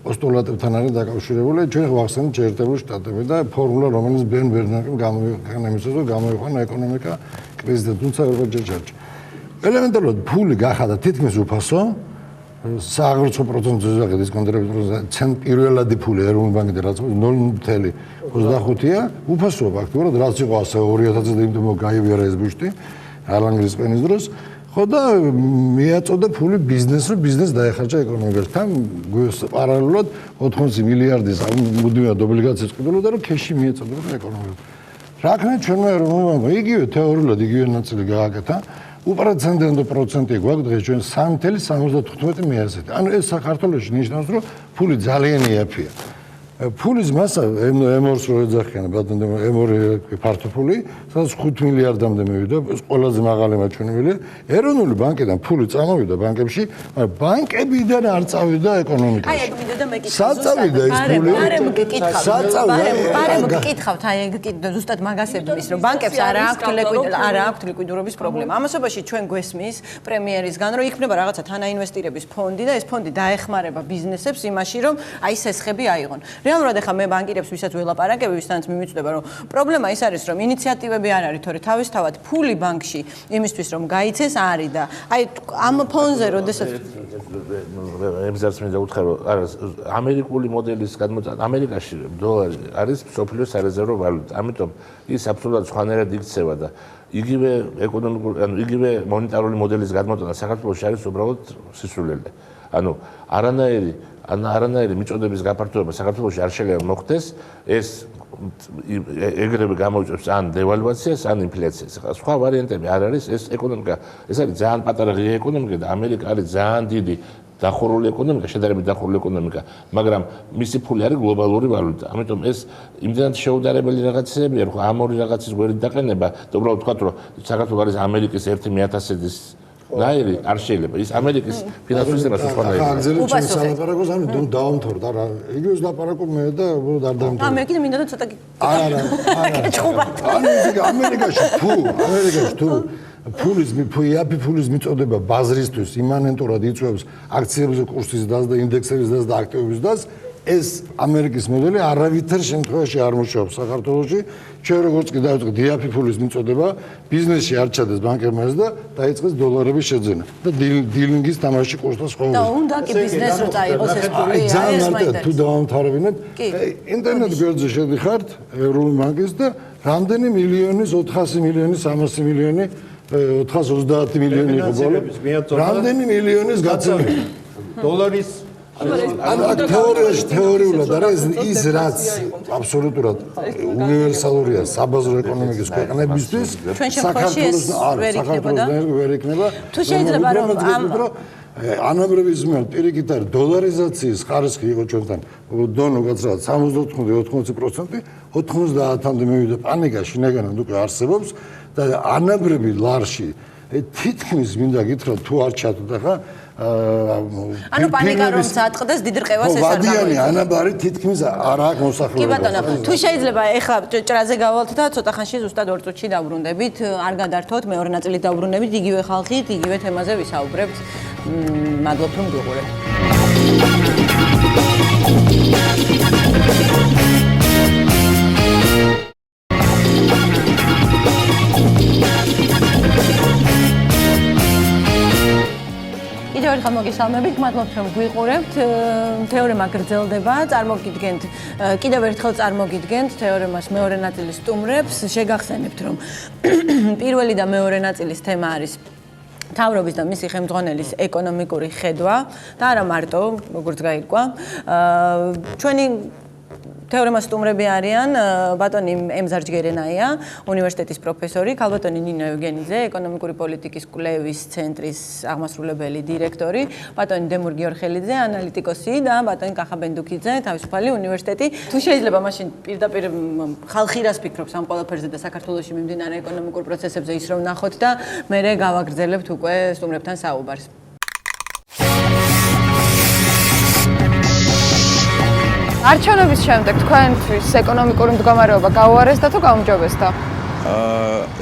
პოსტულატებთან არის დაკავშირებული. ჩვენ ვახსენებთ შეერთებული შტატები და ფორმულა, რომელიც ბენ ბერნაკიმ გამოიყენა იმისათვის, რომ გამოიყვანა ეკონომიკა კრიზისიდან, თუმცა როგორც ჯერჯერობით. ელემენტარულად ფული გახადა თითქმის უფასო. სააღრიცხვო პროცენტზე დისკონტირების პროცენტი ცენ პირველადი ფული ეროვნული ბანკიდან რაც 0.25-ია, უფასოა ფაქტობრივად, რაც იყო ასე 2000-ზე იმდენ გაივიარა ეს ბუშტი ალანგრის პენის დროს. ხო და მიაწოდა ფული ბიზნესს, რომ ბიზნესი დაეხარჯა ეკონომიკასთან, პარალელურად 80 მილიარდის მუდმივად ობლიგაციებს ყიდულობდა, რომ ქეში მიეწოდებოდა ეკონომიკას. რა ქნა ჩვენმა ეროვნულ ბანკმა იგივე თეორიულად იგივე ნაწილი გააკეთა. უპრეცედენტო პროცენტი გვაქვს დღეს ჩვენ 3.75 მილიარდით. ანუ ეს საქართველოში ნიშნავს, რომ ფული ძალიან იაფია. ფულის მასა M2-ს რო ეძახიან, ბატონო M2 ფართოფული, სადაც 5 მილიარდამდე მივიდა, ეს ყველაზე მაღალი მაჩვენებელი. ეროვნული ბანკიდან ფული წამოვიდა ბანკებში, მაგრამ ბანკებიდან არ წავიდა ეკონომიკაში. აი, ეგ მინდოდა მეკითხა. საწავიდა ეს ფული. ბარემ გკითხავთ, აი ეგ ზუსტად მაგასებდის, რომ ბანკებს არ აქვთ ლიკვიდურობის პრობლემა. ამასობაში ჩვენ გვესმის პრემიერისგან, რომ იქნება რაღაცა თანაინვესტირების ფონდი და ეს ფონდი დაეხმარება ბიზნესებს იმაში, რომ აი სესხები აიღონ. რეალურად ახლა მე ბანკირებს ვისაც ველაპარაკები, ვისთანაც მიმიწვდება, რომ პრობლემა ის არის, რომ ინიციატივები არ არის, თორე თავისთავად ფული ბანკში იმისთვის, რომ გაიცეს არის და აი ამ ფონზე როდესაც ემზარს მინდა უთხრა, რომ ამერიკული მოდელის გადმოწყვეტა ამერიკაში დოლარი არის სოფლიოს სარეზერვო ვალუტა. ამიტომ ის აბსოლუტურად სხვანაირად იქცევა და იგივე ეკონომიკური, ანუ იგივე მონეტარული მოდელის გადმოწყვეტა საქართველოში არის უბრალოდ სისულელე. ანუ არანაირი მიწოდების გაფართოება საქართველოში არ შეიძლება მოხდეს, ეს ეგრევე გამოიწვევს ან დევალვაციას, ან ინფლაციას. სხვა ვარიანტები არ არის, ეს ეკონომიკა, ეს არის ძალიან პატარა ღია ეკონომიკა და ამერიკა არის ძალიან დიდი დახურული ეკონომიკა, შედარებით დახურული ეკონომიკა, მაგრამ მისი ფული არის გლობალური ვალუტა. ამიტომ ეს იმდენად შეუდარებელი რაღაცებია, რომ ამ ორი რაღაცის გვერდით დაყენება, და უბრალოდ ვთქვათ, რომ საქართველო არის ამერიკის 1/1000-ის ნაირი არ შეიძლება. ის ამერიკის ფინანსური სისტემა სხვანაირია. აგზელებს ჩვენ სალაპარაკოს, ანუ დავამთავრდა რა. იგივეს ლაპარაკობ მე და უბრალოდ არ დავამთავრდა. მე კიდე მინდა ცოტა არა. ანუ ამერიკაში თუ იაფი ფულის მიწოდება ბაზრისთვის იმანენტურად იწვევს აქციებზე კურსის დას და ინდექსების დას და აქტივების დას, ეს ამერიკის მოდელი არავითარ შემთხვევაში არ მუშაობს საქართველოში. ჩვენ როგორც კი დავიწყეთ იაფი ფულის მიწოდება, ბიზნესში არ ჩადეს ბანკებმა და დაიწყეს დოლარების შეძენა და დილინგის თამაში კურსს ხოვნა. და უნდა კი ბიზნესს რო წაიღოს ეს ფული, ეს მაინტერესებს. თუ დავამთავრებინეთ, ინტერნეტ გვერდზე შედიხართ ევროპულ ბანკის და რამდენი მილიონის 400 მილიონი, 300 მილიონი 430 მილიონი იყო ბოლო. რამდენი მილიონის გაცემული დოლარის ანუ თეორიულად არის ის რაც აბსოლუტურად უნივერსალურია საბაზრო ეკონომიკის ქვეყნებისთვის საქართველოს ვერ იქნება. თუ შეიძლება რომ ანაბრების მიერ პირიქით არის დოლარიზაციის ხარისხი იყო ჩვენთან დონო გაცრად 75-80%, 90-მდე მივიდა პანიკა, შინაგანად უკვე არსებობს და ანაბრები ლარში თითქმის მინდა გითხრათ თუ არ ჩათვდა ხა ანუ პანიკა რომ წაწყდეს დიდ რყევას ეს არ გამოიწვევს. ვადიანი ანაბარი თითქმის არ აქვს მოსახლეობა. კი ბატონო, თუ შეიძლება ეხლა ჭრაზე გავალთ და ცოტა ხანში ზუსტად 2 წუთში დავბრუნდებით, არ გადართოთ, მეორე ნაწილით დავბრუნდებით, იგივე ხალხით, იგივე თემაზე ვისაუბრებთ. მადლობთ რომ გიყურებთ. კიდევ ერთხელ მოგესალმებით, მადლობთ რომ გვიყურებთ. თეორემა გრძელდება, წარმოგიდგენთ, კიდევ ერთხელ წარმოგიდგენთ თეორემას მეორე ნაწილის სტუმრებს. შეგახსენებთ რომ პირველი და მეორე ნაწილის თემა არის მთავრობის და მისი ხელმძღვანელის ეკონომიკური ხედვა და არა მარტო, როგორც გაირკვა. ჩვენი თეორემას სტუმრები არიან ბატონი ემზარჯგერენაია, უნივერსიტეტის პროფესორი, ქალბატონი ნინო ევგენიძე, ეკონომიკური პოლიტიკის კვლევის ცენტრის აღმასრულებელი დირექტორი, ბატონი დემურ გიორხელიძე, ანალიტიკოსი და ბატონი კახა ბენდუქიძე, თავისუფალი უნივერსიტეტი. თუ შეიძლება მაშინ პირდაპირ ხალხი რას ფიქრობს ამ ყველაფერზე და საქართველოში მიმდინარე ეკონომიკურ პროცესებზე ის რომ ნახოთ და მერე გავაგრძელებთ უკვე სტუმრებთან საუბარს. არჩევნების შემდეგ თქვენთვის ეკონომიკური მდგომარეობა გაუარესდა თუ გაუმჯობესდა?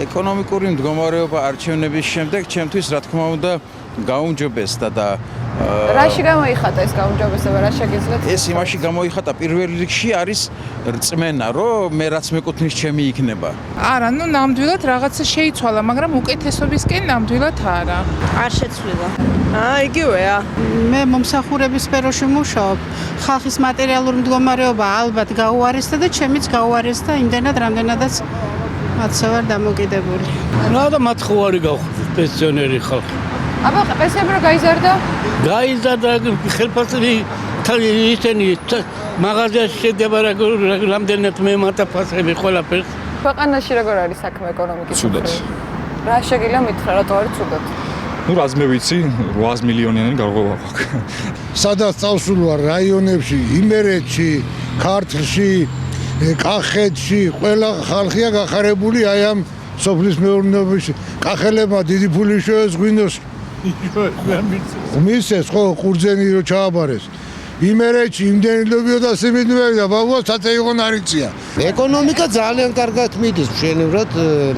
ეკონომიკური მდგომარეობა არჩევნების შემდეგ ჩემთვის რა თქმა უნდა გაუმჯობესდა და რაში გამოიხატა ეს გაუმჯობესება, რა შეგიძლიათ? ეს იმაში გამოიხატა პირველ რიგში არის რწმენა, რომ მე რაც მეკუთვნის ჩემი იქნება. არა, ნამდვილად რაღაცა შეიცვალა, მაგრამ უკეთესობისკენ ნამდვილად არა. არ შეცვლილა. იგივეა. მე მომსახურების სფეროში მუშაობ. ხალხის მატერიალური მდგომარეობა ალბათ გაუარესდა და ჩემიც გაუარესდა იმდენად, რამდენადაც მათზე ვარ დამოკიდებული. რა და მათ ხوارი გავხდით პენსიონერი ხალხი. აბა, პენსიონერმა გაიზარდა? გაიზარდა ხელფასი ისინი მაღაზიაში შედება რამდენად მემატა ფასები ყველაფერს. ქვეყანაში როგორ არის საქმე ეკონომიკის? ცუდად. რა შეგიძლია მითხრა, რატო არის ცუდად? რაც მე ვიცი, 800 მილიონიანი გარღვევა აქვს. სადაც წავსულ ვარ რაიონებში, იმერეთში, ქართლში, კახეთში, ყველა ხალხია გახარებული აი ამ სოფლის მეურნეობაში. კახელებმა დიდი ფული შეეს ღვინოს. მისეს ხო ყურძენი რო ჩააბარეს. იმერეთში იმდენილობიოდა სიმინდველი და ბაბუა საწე იყო ნარიცია. ეკონომიკა ძალიან კარგად მიდის, მშენებლად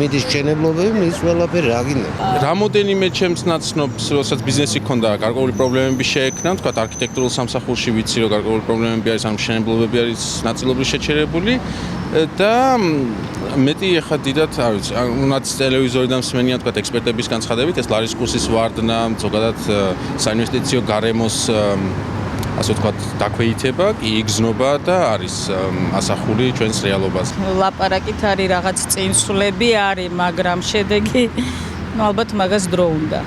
მიდის მშენებლობები, მის ყველაფერი რა გინდა. რამოდენიმე ჩემს ნაცნობს, როდესაც ბიზნესი ქონდა, გარკვეული პრობლემები შეექნა, თქვა არქიტექტურულ სამსახურში ვიცი, რომ გარკვეული პრობლემები არის, ან მშენებლობები არის ნაწილობრივ შეჩერებული და მეტი ახლა დიდად, არ ვიცი, უნაც ტელევიზორიდან მსმენია, თქვა ექსპერტების განცხადებით, ეს ლარის კურსის ვარდნა, ზოგადად საინვესტიციო გარემოს ასე ვთქვათ, დაქვეითება, კი იგზნობა და არის ასახული ჩვენს რეალობას. ლაპარაკით არის რაღაც წინსვლები არის, მაგრამ შედეგი ალბათ მაგას დრო უნდა.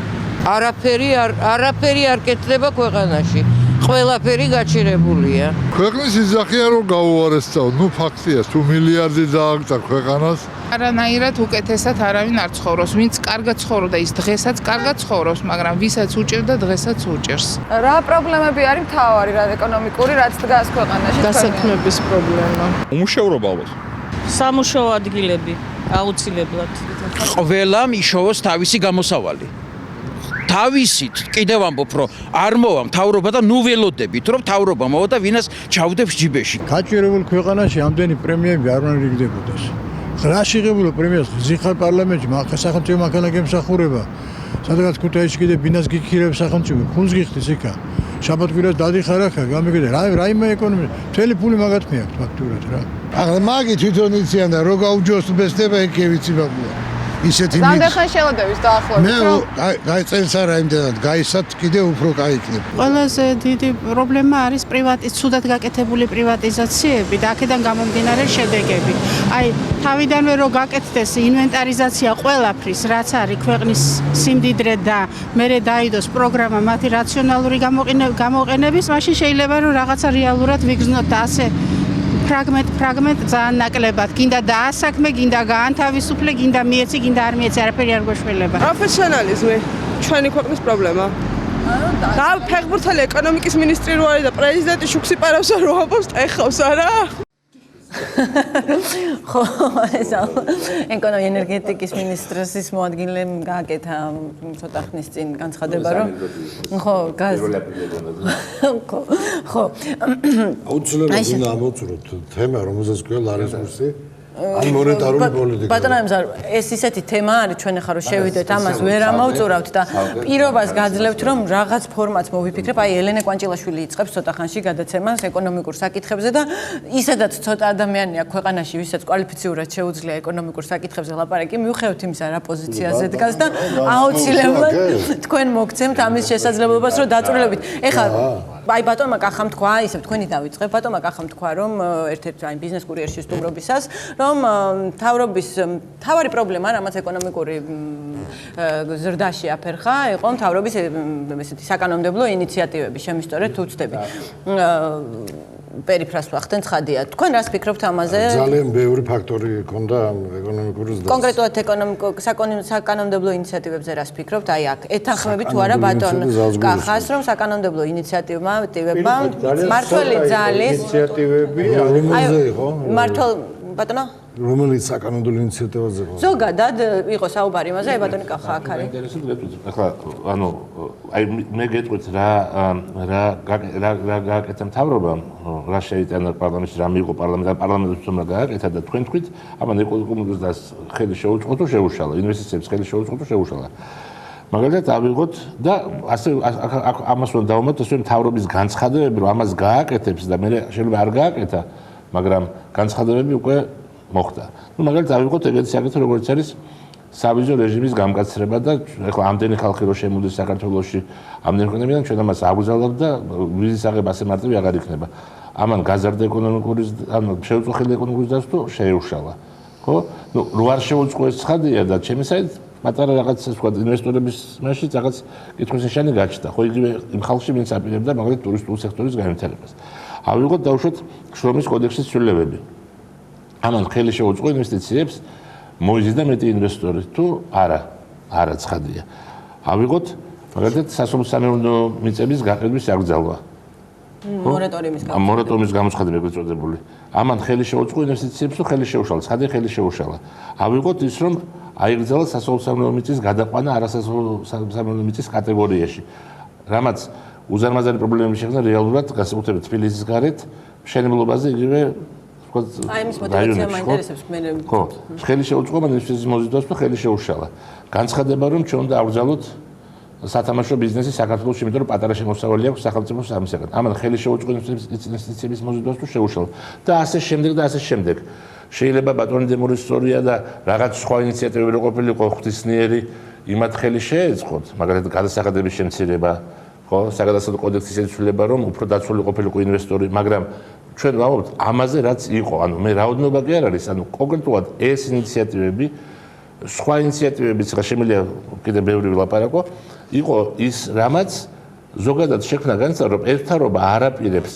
არაფერი არ კეთდება ქვეყანაში. ყველაფერი გაჩერებულია. ქვეყნის ისახია რომ გაუარესწავ, ფაქტია, თუ მილიარდი დააგწა ქვეყანას. არანაირად უკეთესად არავინ არ ცხოვრობს. ვინც კარგად ცხოვრობდა, ის დღესაც კარგად ცხოვრობს, მაგრამ ვისაც უჭირდა, დღესაც უჭერს. რა პრობლემები არის მთავარი, რა ეკონომიკური, რაც დგას ქვეყანაში? დასაქმების პრობლემა. უმუშევრობა ალბათ. სამუშაო ადგილები აუცილებლად. ყველა მიშოვოს თავისი გამოსავალი. თავისით კიდევ ამბობ, რომ არ მოვა მთავრობა და ნუ ველოდებით, რომ მთავრობა მოვა და ვინას ჩავდებს ჯიბეში. გაჭირებულ ქვეყანაში ამდენი პრემიები არ უნდა რიგდებოდეს. რა შეღებულო პრემიას ზიხარ პარლამენტში სახელმწიფო მანქანა გემსახურება. სადღაც ქუთაისში კიდე ბინას გიქირებს სახელმწიფო, ფულს გიხდის იქა. შაბათ-კვირას დადიხარ ახლა, გამიგე რაიმე ეკონომიკა. მთელი ფული მაგათ მეაქვს ფაქტურად რა. ახლა მაგი თვითონ იციან და რო გაუჯოსებესდება იქ ვიცი ბაბუა. ისეთი ზანდახან შელოდების დაახლოებით რომ წელს არა იმდენად გაისად კიდე უფრო კაი იქნება. ყველაზე დიდი პრობლემა არის ცუდად გაკეთებული პრივატიზაციები და აქედან გამომდინარე შედეგები. აი, თავიდანვე რო გაკეთდეს ინვენტარიზაცია ყველაფრის, რაც არის ქვეყნის სიმდიდრე და მერე დაიდოს პროგრამა მათი რაციონალური გამოყენების, მაშინ შეიძლება რომ რაღაცა რეალურად ვიგრძნოთ და ასე ფრაგმენტ ძალიან ნაკლებად. გინდა დაასაქმე, გინდა გაანთავისუფლე, გინდა მიეცი, გინდა არ მიეცი, არაფერი არ გვეშველება. პროფესიონალიზმი ჩვენი ქვეყნის პრობლემა. და ფეხბურთელი ეკონომიკის მინისტრი რო არის და პრეზიდენტი შუქსიპარავს რო ამბობს, ეხავს არა? ხო, ეს ეკონომიკის მინისტრების მოადგილემ გააკეთა ცოტა ხნის წინ განცხადება, რომ ხო, ხო. აუცილებლად უნდა ამოვწუროთ თემა, რომელზეც გვია ლარის კურსი. ან მონეტარული პოლიტიკა. ბატონო, ეს ისეთი თემა არის, ჩვენ ახლა რომ შევიდეთ ამას, ვერ ამოვწურავთ და პირობას გაძლევთ, რომ რაღაც ფორმატს მოვიფიქრებ. აი, ელენე კვანჭილაშვილი იწყებს ცოტა ხანში გადაცემას ეკონომიკურ საკითხებზე და ისედაც ცოტა ადამიანი აქვს ქვეყანაში, ვისაც კვალიფიციურად შეუძლია ეკონომიკურ საკითხებზე ლაპარაკი, მიუხედავად იმისა, რა პოზიციაზე დგას და აუცილებლად თქვენ მოგცემთ ამის შესაძლებლობას, რომ დაწვრილებით. ეხლა აი ბატონმა კახამ თქვა, ისე თქვენი დავიწყებ, ბატონმა კახამ თქვა, რომ ერთ-ერთ აი ბიზნეს კურიერში სტუმრობისას, რომ მთავარი პრობლემა, რამაც ეკონომიკური ზრდაში აფერხა, იყო მთავრობის ესეთი საკანონმდებლო ინიციატივები, შემისწორეთ თუ ვცდები. პერიფრას ვახდენ ცხადია. თქვენ რას ფიქრობთ ამაზე? ძალიან ბევრი ფაქტორი ჰქონდა ეკონომიკური ზრდას. კონკრეტულად საკანონმდებლო ინიციატივებზე რას ფიქრობთ? აი აქ ეთანხმებით თუ არა ბატონ კახას, რომ საკანონმდებლო ინიციატივმა მართველი ძალის ინიციატივები რომელზე იყო? მართლ ბატონო რომელიც საკანონმდებლო ინიციატივაზე იყო? ზოგადად იყო საუბარი იმაზე, აი ბატონი კახა აქ არის. ახლა ანუ აი მე გეტყვით რა გააკეთა მთავრობამ, რა შეიტანა პარლამენტში, რა მიიღო პარლამენტის უნდა გააკეთა და თქვენ თქვით, ამან ეკონომიკის და ხელი შეუწყო თუ შეუშალა, ინვესტიციებს ხელი შეუწყო თუ შეუშალა. მაგალითად ავიღოთ და ასე ამას უნდა დავუმატოთ ასე მთავრობის განცხადებები, რომ ამას გააკეთებს და მე შეიძლება არ გააკეთა, მაგრამ განცხადებები უკვე მოხდა. ნუ მაგალითად ავიღოთ ეგეთი საკითხი, როგორც არის სავიზო რეჟიმის გამკაცრება და ეხლა ამდენი ხალხი რო შემოდის საქართველოში, ამდენი ქვეყნებიდან ჩვენ ამას აგვზავნებთ და ვიზის აღება ასე მარტივი აღარ იქნება. ამან გაზარდა ეკონომიკური, ანუ შეუწყო ეკონომიკის დასტო შეეუშალა. ხო? ნუ რო არ შეუწყო ეს ცხადია და ჩემი საით პატარა რაღაც სხვა ინვესტორების მაშინ რაღაც კითხვის ნიშანი გაჩნდა. ხო იგივე იმ ხალხში ვინც აპირებდა მაგალითად ტურისტულ სექტორის განვითარებას. ავიღოთ დავუშვათ შრომის კოდექსის ცვლილებები. ამან ხელი შეუწყო ინვესტიციებს მოიზიდა მეტი ინვესტორი თუ არა ცხადია. ავიღოთ მაგალითად სასოფლო-სამეურნეო მიწების გაყიდვის აკრძალვა. მორატორიუმის გამოცხადება ეგრეთ წოდებული. ამან ხელი შეუწყო ინვესტიციებს თუ ხელი შეუშალა, ცხადია ხელი შეუშალა. ავიღოთ ის რომ აიგრძალა სასოფლო-სამეურნეო მიწის გადაყვანა არასასოფლო-სამეურნეო მიწის კატეგორიაში. რამაც უზარმაზარი პრობლემები შექმნა რეალურად განსაკუთრებით თბილისის გარეთ, მშენებლობაზე იგივე აი მის მოტივაცია მაინტერესებს მე. ხო, ხელი შეუწყო მან ინვესტიციის მოზიდვას თუ ხელი შეუშალა. განცხადება რომ ჩვენ უნდა ავგზავნოთ სათამაშო ბიზნესი საქართველოში, იმიტომ რომ პატარა შემოსავალი აქვს სახელმწიფოს ამისაგან. ამან ხელი შეუწყო ინვესტიციების მოზიდვას თუ შეუშალა. და ასე შემდეგ და ასე შემდეგ. შეიძლება ბატონი დემური ისტორია და რაღაც სხვა ინიციატივები რო ყოფილიყო ღვთისმიერი იმათ ხელი შეეწყოთ, მაგალითად გადასახადების შემცირება, ხო, საგადასახადო კოდექსის შეცვლილება, რომ უფრო დაცული ყოფილიყო ინვესტორი, მაგრამ ჩვენ ვამბობთ ამაზე რაც იყო, ანუ მე რაოდენობა კი არ არის, ანუ კონკრეტულად ეს ინიციატივები, სხვა ინიციატივებიც შემიძლია კიდე ბევრი ვილაპარაკო, იყო ის რამაც ზოგადად შექმნა განცდა, რომ ერთარობა არ აპირებს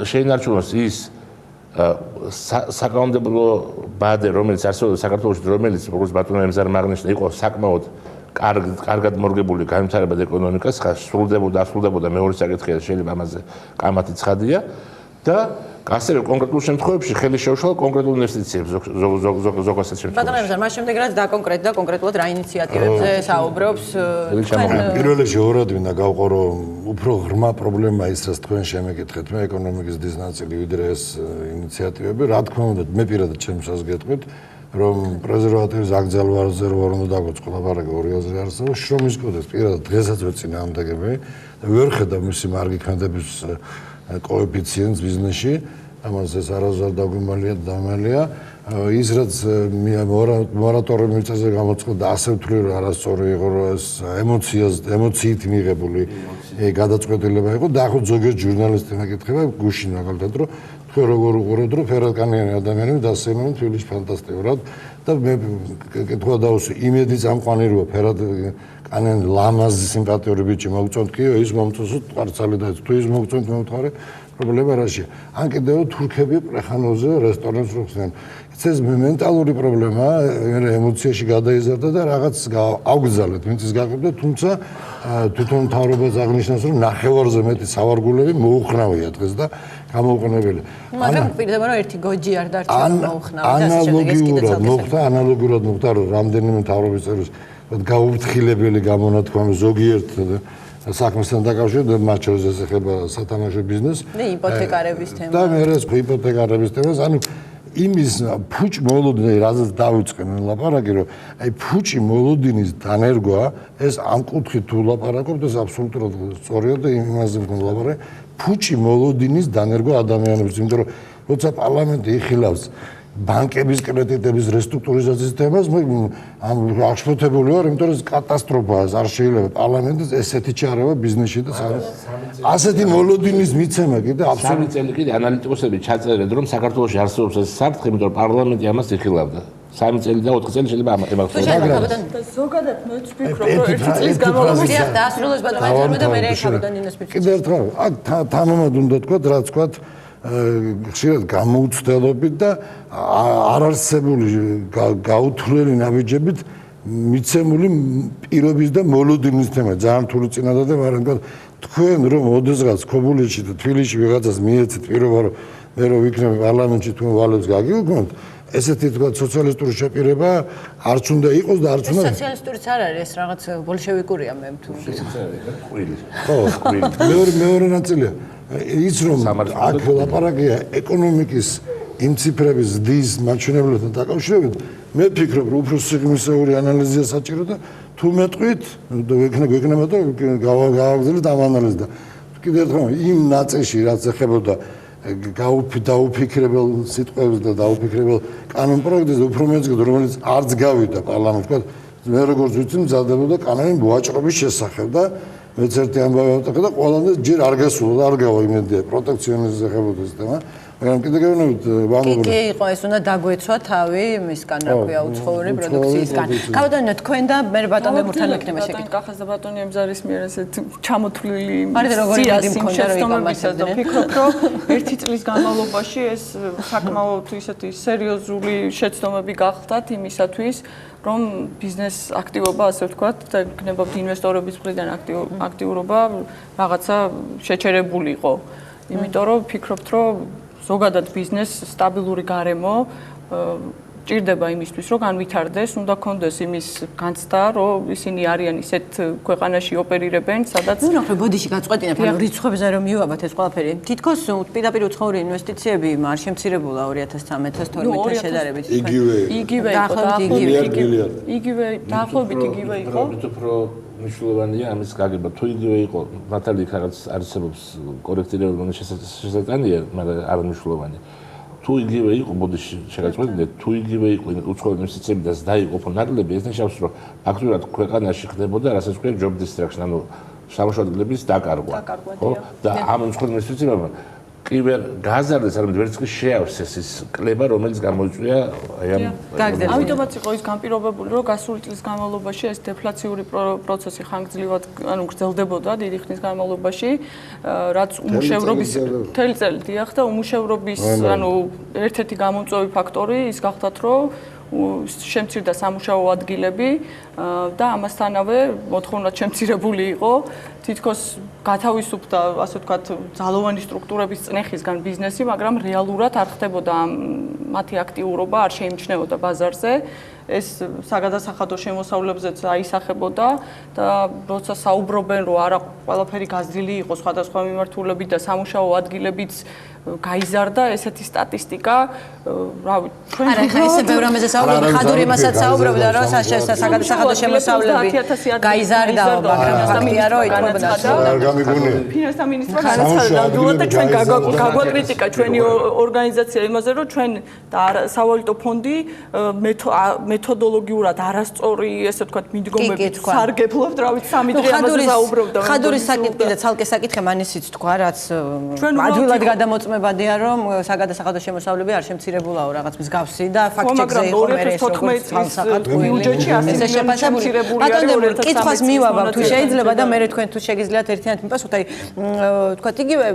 შეინარჩუნოს ის საკანონმდებლო ბადე, რომელიც არსებობდა საქართველოში, რომელიც როგორც ბატონო ემზარმა აღნიშნა, იყო საკმაოდ კარგად მორგებული განვითარება და ეკონომიკას, ხა სრულდებოდა მეორე საკითხია, შეიძლება ამაზე კამათი ცხადია და ასევე კონკრეტულ შემთხვევებში ხელი შეუშალა კონკრეტულ ინვესტიციებს ზოგ ასეთ შემთხვევაში. ბატონო ემზარ, მას შემდეგ რაც დაკონკრეტდა კონკრეტულად რა ინიციატივებზე საუბრობს პირველ რიგში ორად მინდა გავყო, რომ უფრო ღრმა პრობლემა ის, რაც თქვენ შემეკითხეთ, მე ეკონომიკის დის ნაწილი ვიდრე ეს ინიციატივები, რა თქმა უნდა, მე პირადად ჩემსაც გეტყვით, რომ პრეზერვატივის აკრძალვაზე რო არ უნდა დაგვეწყო ლაპარაკი ორი აზრი არსებობს, შრომის კოდექსი პირადად დღესაც ვეწინააღმდეგები და ვერ ხედავ მისი მარგი ქმედების კოეფიციენტს ბიზნესში, ამას ეს არასდროს დაგვიმალია და დამალია. ის რაც მორატორიუმის მიწაზე გამოწყდა, ასე ვთვლი, რომ არასწორი იყო, რომ ეს ემოციით მიღებული გადაწყვეტილება იყო და ახლა ზოგიერთ ჟურნალისტი მეკითხება გუშინ მაგალითად, რომ თქვენ როგორ უყურებთ, რომ ფერადკანიანი ადამიანები დასეირნენ თბილისში ფანტასტიკურად და მე კითხვა დავუსვი, იმედი წამყვანი როა ფერადკანიანი ლამაზი სიმპათიური ბიჭი მოგწონთ კიო, ის მომწონს ტყარცალი და თუ ის მოგწონთ მე ვთქვი, პრობლემა რაშია? ან კიდევ თურქები პრეხანოზე რესტორანს რო ხსნიან. ეს მენტალური პრობლემაა, ემოციაში გადაიზარდა და რაღაც ავგზავნეთ, ვინც ის გაყიდდა, თუმცა თვითონ მთავრობას აღნიშნავს, რომ ნახევარზე მეტი სავარგულები მოუხნავია დღეს და გამოუყენებელი. მაგრამ პირდება რომ ერთი გოჯი არ დარჩება მოუხნავი და ასე შემდეგ ეს კიდე ცალკე ანალოგიურად მოხდა, რომ რამდენიმე მთავრობის წევრის გაუფრთხილებელი გამონათქვამი ზოგიერთ საქმესთან დაკავშირებით, მათ შორის ეს ეხება სათამაშო ბიზნესს და იპოთეკარების თემა. და მე ეს იპოთეკარების თემას, ანუ იმის ფუჭ მოლოდინი, რაზეც დავიწყე მე ლაპარაკი, რომ აი ფუჭი მოლოდინის დანერგვა, ეს ამ კუთხით თუ ლაპარაკობთ, ეს აბსოლუტურად სწორია და იმაზე მქონდა ლაპარაკი, ფუჭი მოლოდინის დანერგვა ადამიანებს, იმიტომ რომ როცა პარლამენტი იხილავს ბანკების კრედიტების რესტრუქტურიზაციის თემას, მე აღშფოთებული ვარ, იმიტომ რომ ეს კატასტროფაა, არ შეიძლება პარლამენტის ესეთი ჩარევა ბიზნესში და ასეთი მოლოდინის მიცემა კიდე აბსოლუტურად წელი კიდე ანალიტიკოსები ჩაწერენ, რომ საქართველოში არსებობს ეს საფრთხე, იმიტომ რომ პარლამენტი ამას იხილავდა. 3 წელი და 4 წელი შეიძლება ამას ზოგადად მე ვფიქრობ, რომ 1 წლის განმავლობაში დაასრულოს ბატონო და მე ეხავდა ნინოს პირში. კიდევ ერთხელ, აქ თანამად უნდა თქვა, რაც თქვა ხშირად გამოუცდელობით და არარსებული გაუთვლელი ნაბიჯებით მიცემული პირობის და მოლოდინის თემა ძალიან რთული წინადადება, მაგრამ თქვენ რომ ოდესღაც ქობულეთში და თბილისში ვიღაცას მიეცეთ პირობა, რომ მე რო ვიქნები პარლამენტში თქვენ ვალებს გაგიგონთ, ესეთი თქვა სოციალისტური შეპირება არც უნდა იყოს და არც უნდა სოციალისტურიც არ არის, ეს რაღაც ბოლშევიკურია მე ვთვლი. ხო, მეორე ნაწილია ის რომ აქ ლაპარაკია ეკონომიკის იმ ციფრების ზრდის მაჩვენებლებთან დაკავშირებით მე ვფიქრობ, რომ უფრო სიღრმისეული ანალიზია საჭირო და თუ მეტყვით, გვექნება და გავაგრძელოთ ამ ანალიზს და კიდევ ერთხელ იმ ნაწილში რაც ეხებოდა დაუფიქრებელ სიტყვებს და დაუფიქრებელ კანონპროექტებს უფრო მეძგოდ, რომელიც არც გავიდა პარლამენტში, თქვა მე როგორც ვიცი, მზადდებოდა კანონი ვაჭრობის შესახებ და მეც ერთი ამბავი ავტეხე და ყველანაირ ჯერ არ გასულა და არ გავა იმედია პროტექციონიზმის ეხებოდა სისტემა. მაგრამ კიდე გეუბნებით ვამბობ. კი, იყო ეს უნდა დაგვეცვა თავი მისგან, რა ქვია, უცხოური პროდუქციისგან. გავდანოთ თქვენ და მე ბატონ მემურთან მექნება შეკითხვა. კახას და ბატონი ემზარის მიერ ესეთ ჩამოთვლილი სიასიმ და ფიქრობ, რომ ერთი წლის განმავლობაში ეს საკმაოდ ისეთი სერიოზული შეცდომები გახდათ იმისათვის, რომ ბიზნეს აქტივობა, ასე ვთქვათ, და გნებობთ ინვესტორების მხრიდან აქტიურობა რაღაცა შეჩერებული იყო. იმიტომ რომ ფიქრობთ, რომ ზოგადად ბიზნეს სტაბილური გარემო ჭირდება იმისთვის, რომ განვითარდეს, უნდა კონდეს იმის განცდა, რომ ისინი არიან ისეთ ქვეყანაში ოპერირებენ, სადაც ნუ ნახე ბოდიში გაწყვეტინებ, ანუ რიცხვებზე რომ მივაბათ ეს ყველაფერი. თითქოს პირდაპირ უცხოური ინვესტიციები არ შემცირებულა 2013-12 შედარებით. იგივე იყო. უფრო მნიშვნელოვანია ამის გაგება. თუ იგივე იყო, მართალი იქ რაღაც არსებობს კორექტირებები, რომელიც შესაძლებელია, მაგრამ არ მნიშვნელოვანია. თუ იგივე იყო, ბოდიში შეგაწყვეტინეთ, თუ იგივე იყო უცხოური ინვესტიციები და დაიყოფო ნაკლები, ეს ნიშნავს, რომ აქტიურად ქვეყანაში ხდებოდა, რასაც ქვია job destruction, ანუ სამუშაო ადგილების დაკარგვა. ხო? და ამ უცხოურ ინვესტიციებმა კი ვერ გააზარდეს, არამედ ვერც კი შეავსეს ის კლება, რომელიც გამოიწვია აი ამ ამიტომაც იყო ის განპირობებული, რომ გასული წლის განმავლობაში ეს დეფლაციური პროცესი ხანგრძლივად ანუ გრძელდებოდა დიდი ხნის განმავლობაში, რაც უმუშევრობის მთელი წელი დიახ და უმუშევრობის ანუ ერთ-ერთი გამომწვევი ფაქტორი ის გახდათ, რომ შემცირდა სამუშაო ადგილები და ამასთანავე მოთხოვნად შემცირებული იყო თითქოს გათავისუფლდა ასე ვთქვათ ძალოვანი სტრუქტურების წნეხისგან ბიზნესი, მაგრამ რეალურად არ ხდებოდა მათი აქტიურობა, არ შეიმჩნეოდა ბაზარზე. ეს საგადასახადო შემოსავლებზეც აისახებოდა და როცა საუბრობენ, რომ არა ყველაფერი გაზრდილი იყო სხვადასხვა მიმართულებით და სამუშაო ადგილებიც გაიზარდა ესეთი სტატისტიკა, რავი, ჩვენ არა, ხა ესე ბევრ რამეზე საუბრობთ, ხადური იმასაც საუბრობდა, რომ საგადასახადო შემოსავლები გაიზარდა, მაგრამ ფაქტია, რომ ითხოვდა. ფინანსთა მინისტრმა განაცხადა ნამდვილად და ჩვენ გაგვაკრიტიკა ჩვენი ორგანიზაცია იმაზე, რომ ჩვენ სავალუტო ფონდი მეთოდოლოგიურად არასწორი, ესე ვთქვათ, მიდგომებით სარგებლობთ, რა ვიცი, სამი დღე ამაზე საუბრობდა. ხადურის საკითხი და ცალკე საკითხი მანისიც თქვა, რაც ადვილად გადამოწმებადია, რომ საგადასახადო შემოსავლები არ შემცირებულაო რაღაც მსგავსი და ფაქტ-ჩეკზე იყო მე ეს როგორც ცალსახადო ბიუჯეტში ასე შემცირებული. ბატონო, კითხვას მივაბავ, თუ შეიძლება და მე თქვენ თუ შეგიძლიათ ერთიანად მიპასუხოთ, აი ვთქვათ, იგივე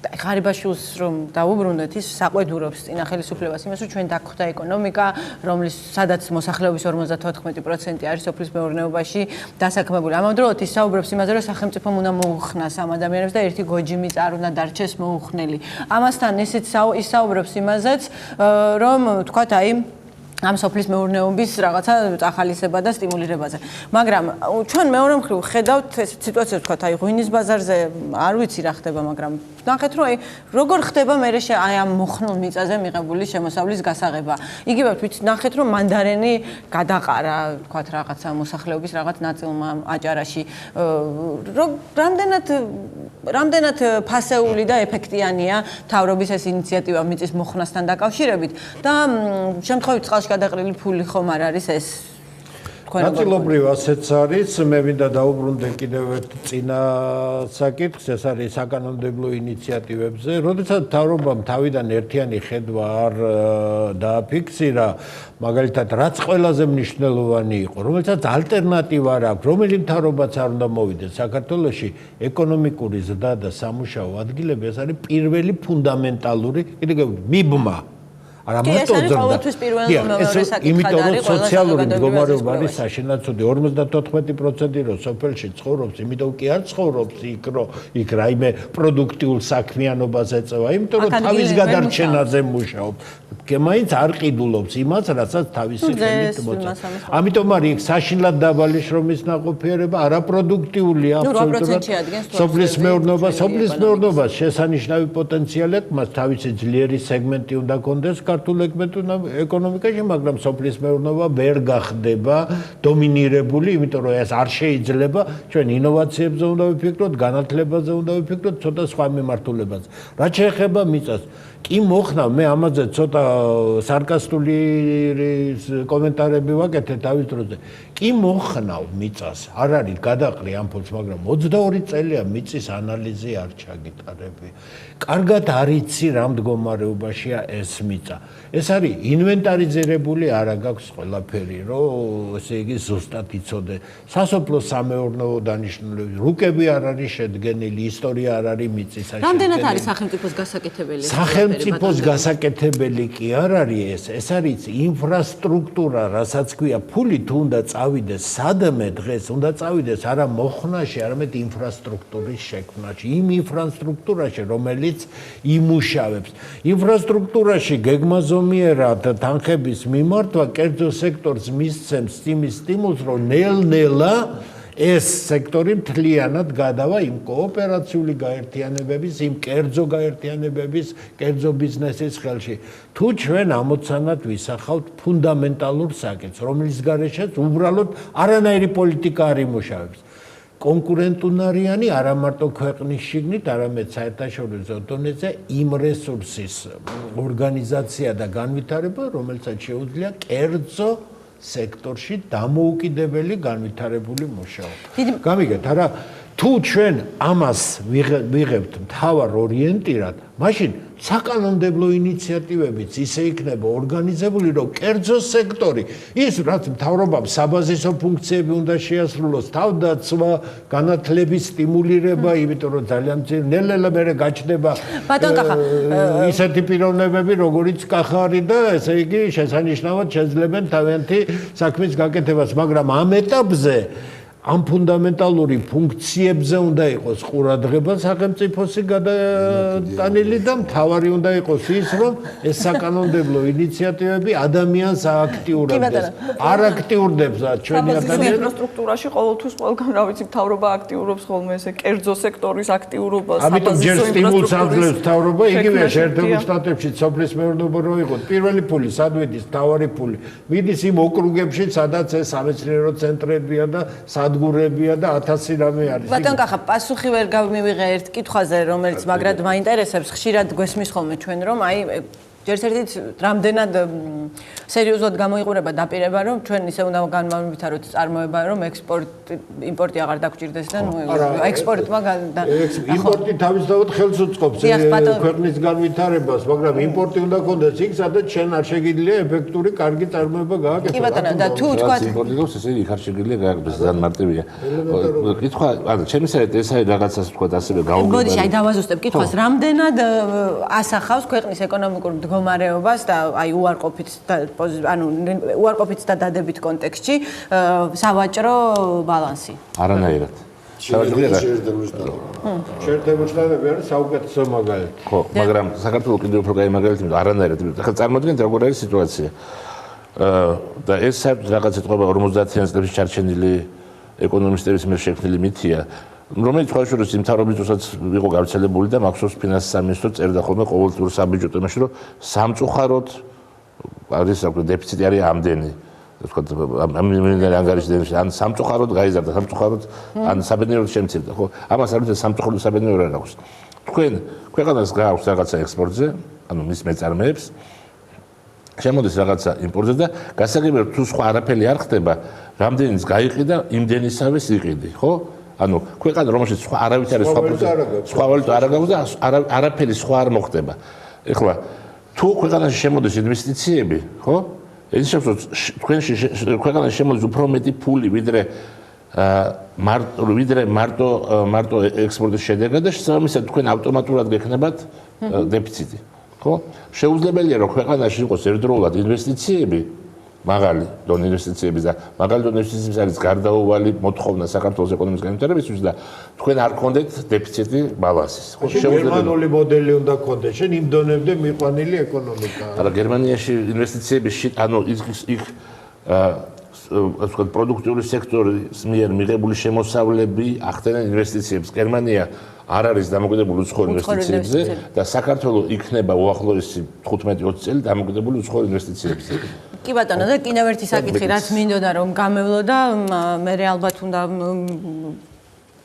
ღარიბაშვილს რომ დაუბრუნდეთ, ის საყვედურობს წინა ხელისუფლებას იმას, რომ ჩვენ დაგხვდა ეკონომიკა, რომლის სადაც მოსახლეობის 54% არის სოფლის მეურნეობაში დასაქმებული. ამავდროულად ის საუბრობს იმაზე, რომ სახელმწიფომ უნდა მოუხნას ამ ადამიანებს და ერთი გოჯიმი წარ უნდა დარჩეს მოუხნელი. ამასთან ისიც ის საუბრობს იმაზეც, რომ თქვათ აი ამ სოფლის მეურნეობის რაღაცა ახალისება და სტიმულირებაზე. მაგრამ ჩვენ მეორე მხრივ ხედავთ ეს სიტუაცია, ვთქვათ, აი ღვინის ბაზარზე არ ვიცი რა ხდება, მაგრამ ნახეთ, რომ აი როგორ ხდება მე აი ამ მოხნულ მიწაზე მიღებული შემოსავლის გასაღება. იგივე ვთქვით, ნახეთ, რომ მანდარენი გადაყარა, ვთქვათ, რაღაცა მოსახლეობის რაღაც ნაწილმა აჭარაში. რამდენად ფასეული და ეფექტიანია თავრობის ეს ინიციატივა მიწის მოხნასთან დაკავშირებით და შემთხვევით წყალში გადაყრილი ფული ხომ არ არის ეს ნაწილობრივ ასეც არის, მე მინდა დაუბრუნდე კიდევ ერთ წინა საკითხს, ეს არის საკანონმდებლო ინიციატივებზე. როდესაც მთავრობამ თავიდან ერთიანი ხედვა არ დააფიქსირა, მაგალითად, რაც ყველაზე მნიშვნელოვანი იყო, რომელსაც ალტერნატივა არ აქვს, რომელი მთავრობაც არ უნდა მოვიდეს საქართველოში, ეკონომიკური ზრდა და სამუშაო ადგილები, ეს არის პირველი ფუნდამენტალური, კიდევ მიბმა. არა მარტო ზრდა. იმიტომ რომ სოციალური მდგომარეობა არის საშინაოცოდი 54% რო სოფელში ცხოვრობს, იმიტომ კი არ ცხოვრობს იქ რაიმე პროდუქტიულ საქმიანობას ეწევა, იმიტომ რომ თავის გადარჩენაზე მუშაობს. მაინც არ ყიდულობს იმას, რასაც თავისი ხელით მოწევს. ამიტომ არის იქ საშინლად დაბალი შრომის ნაყოფიერება, არაპროდუქტიულია აბსოლუტურად. სოფლის მეურნეობას შესანიშნავი პოტენციალი აქვს, მას თავისი ძლიერი სეგმენტი უნდა კონდეს ქართულ ეკონომიკაში, მაგრამ სოფლის მეურნეობა ვერ გახდება დომინირებული, იმიტომ რომ ეს არ შეიძლება, ჩვენ ინოვაციებზე უნდა ვიფიქროთ, განათლებაზე უნდა ვიფიქროთ, ცოტა სხვა მიმართულებაზე. რაც შეეხება მიწას, კი მოხნავ, მე ამაზე ცოტა სარკასტული კომენტარები ვაკეთე თავის დროზე. კი მოხნავ მიწას, არ არის გადაყრი ამ ფულს, მაგრამ 22 წელია მიწის ანალიზი არ ჩაგიტარები. კარგად არ იცი რა მდგომარეობაშია ეს მიწა. ეს არის ინვენტარიზირებული, არა გაქვს ყველაფერი, რომ ესე იგი ზუსტად იცოდე. სასოფლო სამეურნეო დანიშნულების რუკები არ არის შედგენილი, ისტორია არ არის მიწის. რამდენად არის სახელმწიფოს გასაკეთებელი? სახელმწიფოს გასაკეთებელი კი არ არის ეს არის ინფრასტრუქტურა, რასაც ქვია ფული თუ უნდა წავიდეს სადმე დღეს, უნდა წავიდეს არა მოხვნაში, არამედ ინფრასტრუქტურის შექმნაში, იმ ინფრასტრუქტურაში, რომელიც იმუშავებს. ინფრასტრუქტურაში გეგმაზომიერად თანხების მიმართვა კერძო სექტორს მისცემს იმის სტიმულს, რომ ნელ-ნელა ეს სექტორი მთლიანად გადავა იმ კოოპერაციული გაერთიანებების, იმ კერძო გაერთიანებების, კერძო ბიზნესის ხელში. თუ ჩვენ ამოცანად ვისახავთ ფუნდამენტალურ საკითხს, რომლის გარეშეც უბრალოდ არანაირი პოლიტიკა არ იმუშავებს. კონკურენტუნარიანი არა მარტო ქვეყნის შიგნით, არამედ საერთაშორისო დონეზე იმ რესურსის ორგანიზაცია და განვითარება, რომელსაც შეუძლია კერძო სექტორში დამოუკიდებელი განვითარებული მუშაობა. გამიგეთ, არა თუ ჩვენ ამას ვიღებთ მთავარ ორიენტირად, მაშინ საკანონმდებლო ინიციატივებიც ისე იქნება ორგანიზებული, რომ კერძო სექტორი, ის რაც მთავრობამ საბაზისო ფუნქციები უნდა შეასრულოს, თავდაცვა, განათლების სტიმულირება, იმიტომ რომ ძალიან ნელ-ნელა მერე გაჩნდება ისეთი პიროვნებები, როგორიც კახარი და ესე იგი შესანიშნავად შეძლებენ თავიანთი საქმის გაკეთებას, მაგრამ ამ ეტაპზე ამ ფუნდამენტალური ფუნქციებზე უნდა იყოს ყურადღება სახელმწიფოსი გადატანილი და მთავარი უნდა იყოს ის, რომ ეს საკანონმდებლო ინიციატივები ადამიანს ააქტიურებდეს. არ აქტიურდებს ჩვენი ადამიანს. ინფრასტრუქტურაში ყოველთვის ყველგან რა ვიცი, მთავრობა აქტიურობს ხოლმე ესე კერძო სექტორის აქტიურობას. ამიტომ ჯერ სტიმულს აძლევს მთავრობა, იგივეა შეერთებულ შტატებში სოფლის მეურნეობა რო იყო. პირველი ფული სად მიდის, მთავარი ფული მიდის იმ ოკრუგებში, სადაც ეს სამეცნიერო ცენტრებია და გურებია და 1000 რამე არის. ბატონ კახა, პასუხი ვერ გამივიღე ერთ კითხვაზე, რომელიც მაგრად მაინტერესებს, ხშირად გვესმის ხოლმე ჩვენ, რომ აი ჯერ-ერთით რამდენად სერიოზულად გამოიყურება დაპირება, რომ ჩვენ ისე უნდა განვავითაროთ წარმოება, რომ იმპორტი აღარ დაგჭირდეს და ექსპორტმა იმპორტი თავისთავად ხელს უწყობს ქვეყნის განვითარებას, მაგრამ იმპორტი უნდა კონდეს იქ, სადაც ჩვენ არ შეგიძლია ეფექტური, კარგი წარმოება გააკეთოს. კი ბატონო, და თუ თქვა იმპორტი გავს, ესე იქ არ შეგიძლია გააკეთოს, ძალიან მარტივია. კითხვა, ჩემი საერთოდ ეს არის რაღაცას თქვა ასევე გაუგებარი. მოდი, აი დავაზუსტებ კითხვას, რამდენად ასახავს ქვეყნის ეკონომიკურ მდგომარეობას და აი უარყოფით და დადებით კონტექსტში სავაჭრო ბალანსი. არანაირად. შეერთებულ შტატებში არის საუკეთესო მაგალითი. ხო, მაგრამ საქართველოს კიდევ უფრო კაი მაგალითი, იმიტომ არანაირად. ახლა წარმოიდგინეთ როგორ არის სიტუაცია. და ეს რაღაც ეთყობა 50-იან წლებში ჩარჩენილი ეკონომისტების მიერ შექმნილი მითია, რომელიც ხალხურს იმ თავრობის დროსაც იყო გავრცელებული და მახსოვს ფინანსის სამინისტრო წერდა ხოლმე ყოველწლიურ საბიუჯეტო თემაში, რომ სამწუხაროდ არის საქმე დეფიციტი არის ამდენი. თქვა ამ მინერალური ანგარიშების ან სამწუხაროდ გაიზარდა, სამწუხაროდ ან საბედნიეროდ შემცირდა, ხო? ამას არ ვიცი სამწუხაროდ საბედნიერო არ აქვს. თქვენ ქვეყანას გააქვს რაღაცა ექსპორტზე, ანუ მის მეწარმეებს შემოდის რაღაცა იმპორტზე და გასაგებია თუ სხვა არაფერი არ ხდება, რამდენიც გაიყიდა, იმდენისავეს იყიდი, ხო? ანუ ქვეყანა რომელშიც სხვა არავის არის სხვა ვალუტა არ აქვს და არაფერი სხვა არ მოხდება. ეხლა თუ ქვეყანაში შემოდის ინვესტიციები, ხო? ეს შეგვიძლია თქვენში ქვეყანაში შემოდის უფრო მეტი ფული, ვიდრე მარტო ექსპორტის შედეგად და შესაბამისად თქვენ ავტომატურად გექნებათ დეფიციტი, ხო? შეუძლებელია რომ ქვეყანაში იყოს ერთდროულად ინვესტიციები მაღალი დონის ინვესტიციების და მაღალი დონის ინვესტიციების არის გარდაუვალი მოთხოვნა საქართველოს ეკონომიკის განვითარებისთვის და თქვენ არ გქონდეთ დეფიციტი ბალანსის. ხო, გერმანული მოდელი უნდა გქონდეს. შენ იმ დონემდე მიყვანილი ეკონომიკაა. არა, გერმანიაში ინვესტიციების ანუ იქ ასე პროდუქტიული სექტორის მიერ მიღებული შემოსავლები ახდენენ ინვესტიციებს. გერმანია არ არის დამოკიდებული უცხოურ ინვესტიციებზე და საქართველოს იქნება უახლოესი 15-20 წელი დამოკიდებული უცხოურ ინვესტიციებზე. კი ბატონო, და კიდევ ერთი საკითხი, რაც მინდოდა რომ გამევლო და მე ალბათ უნდა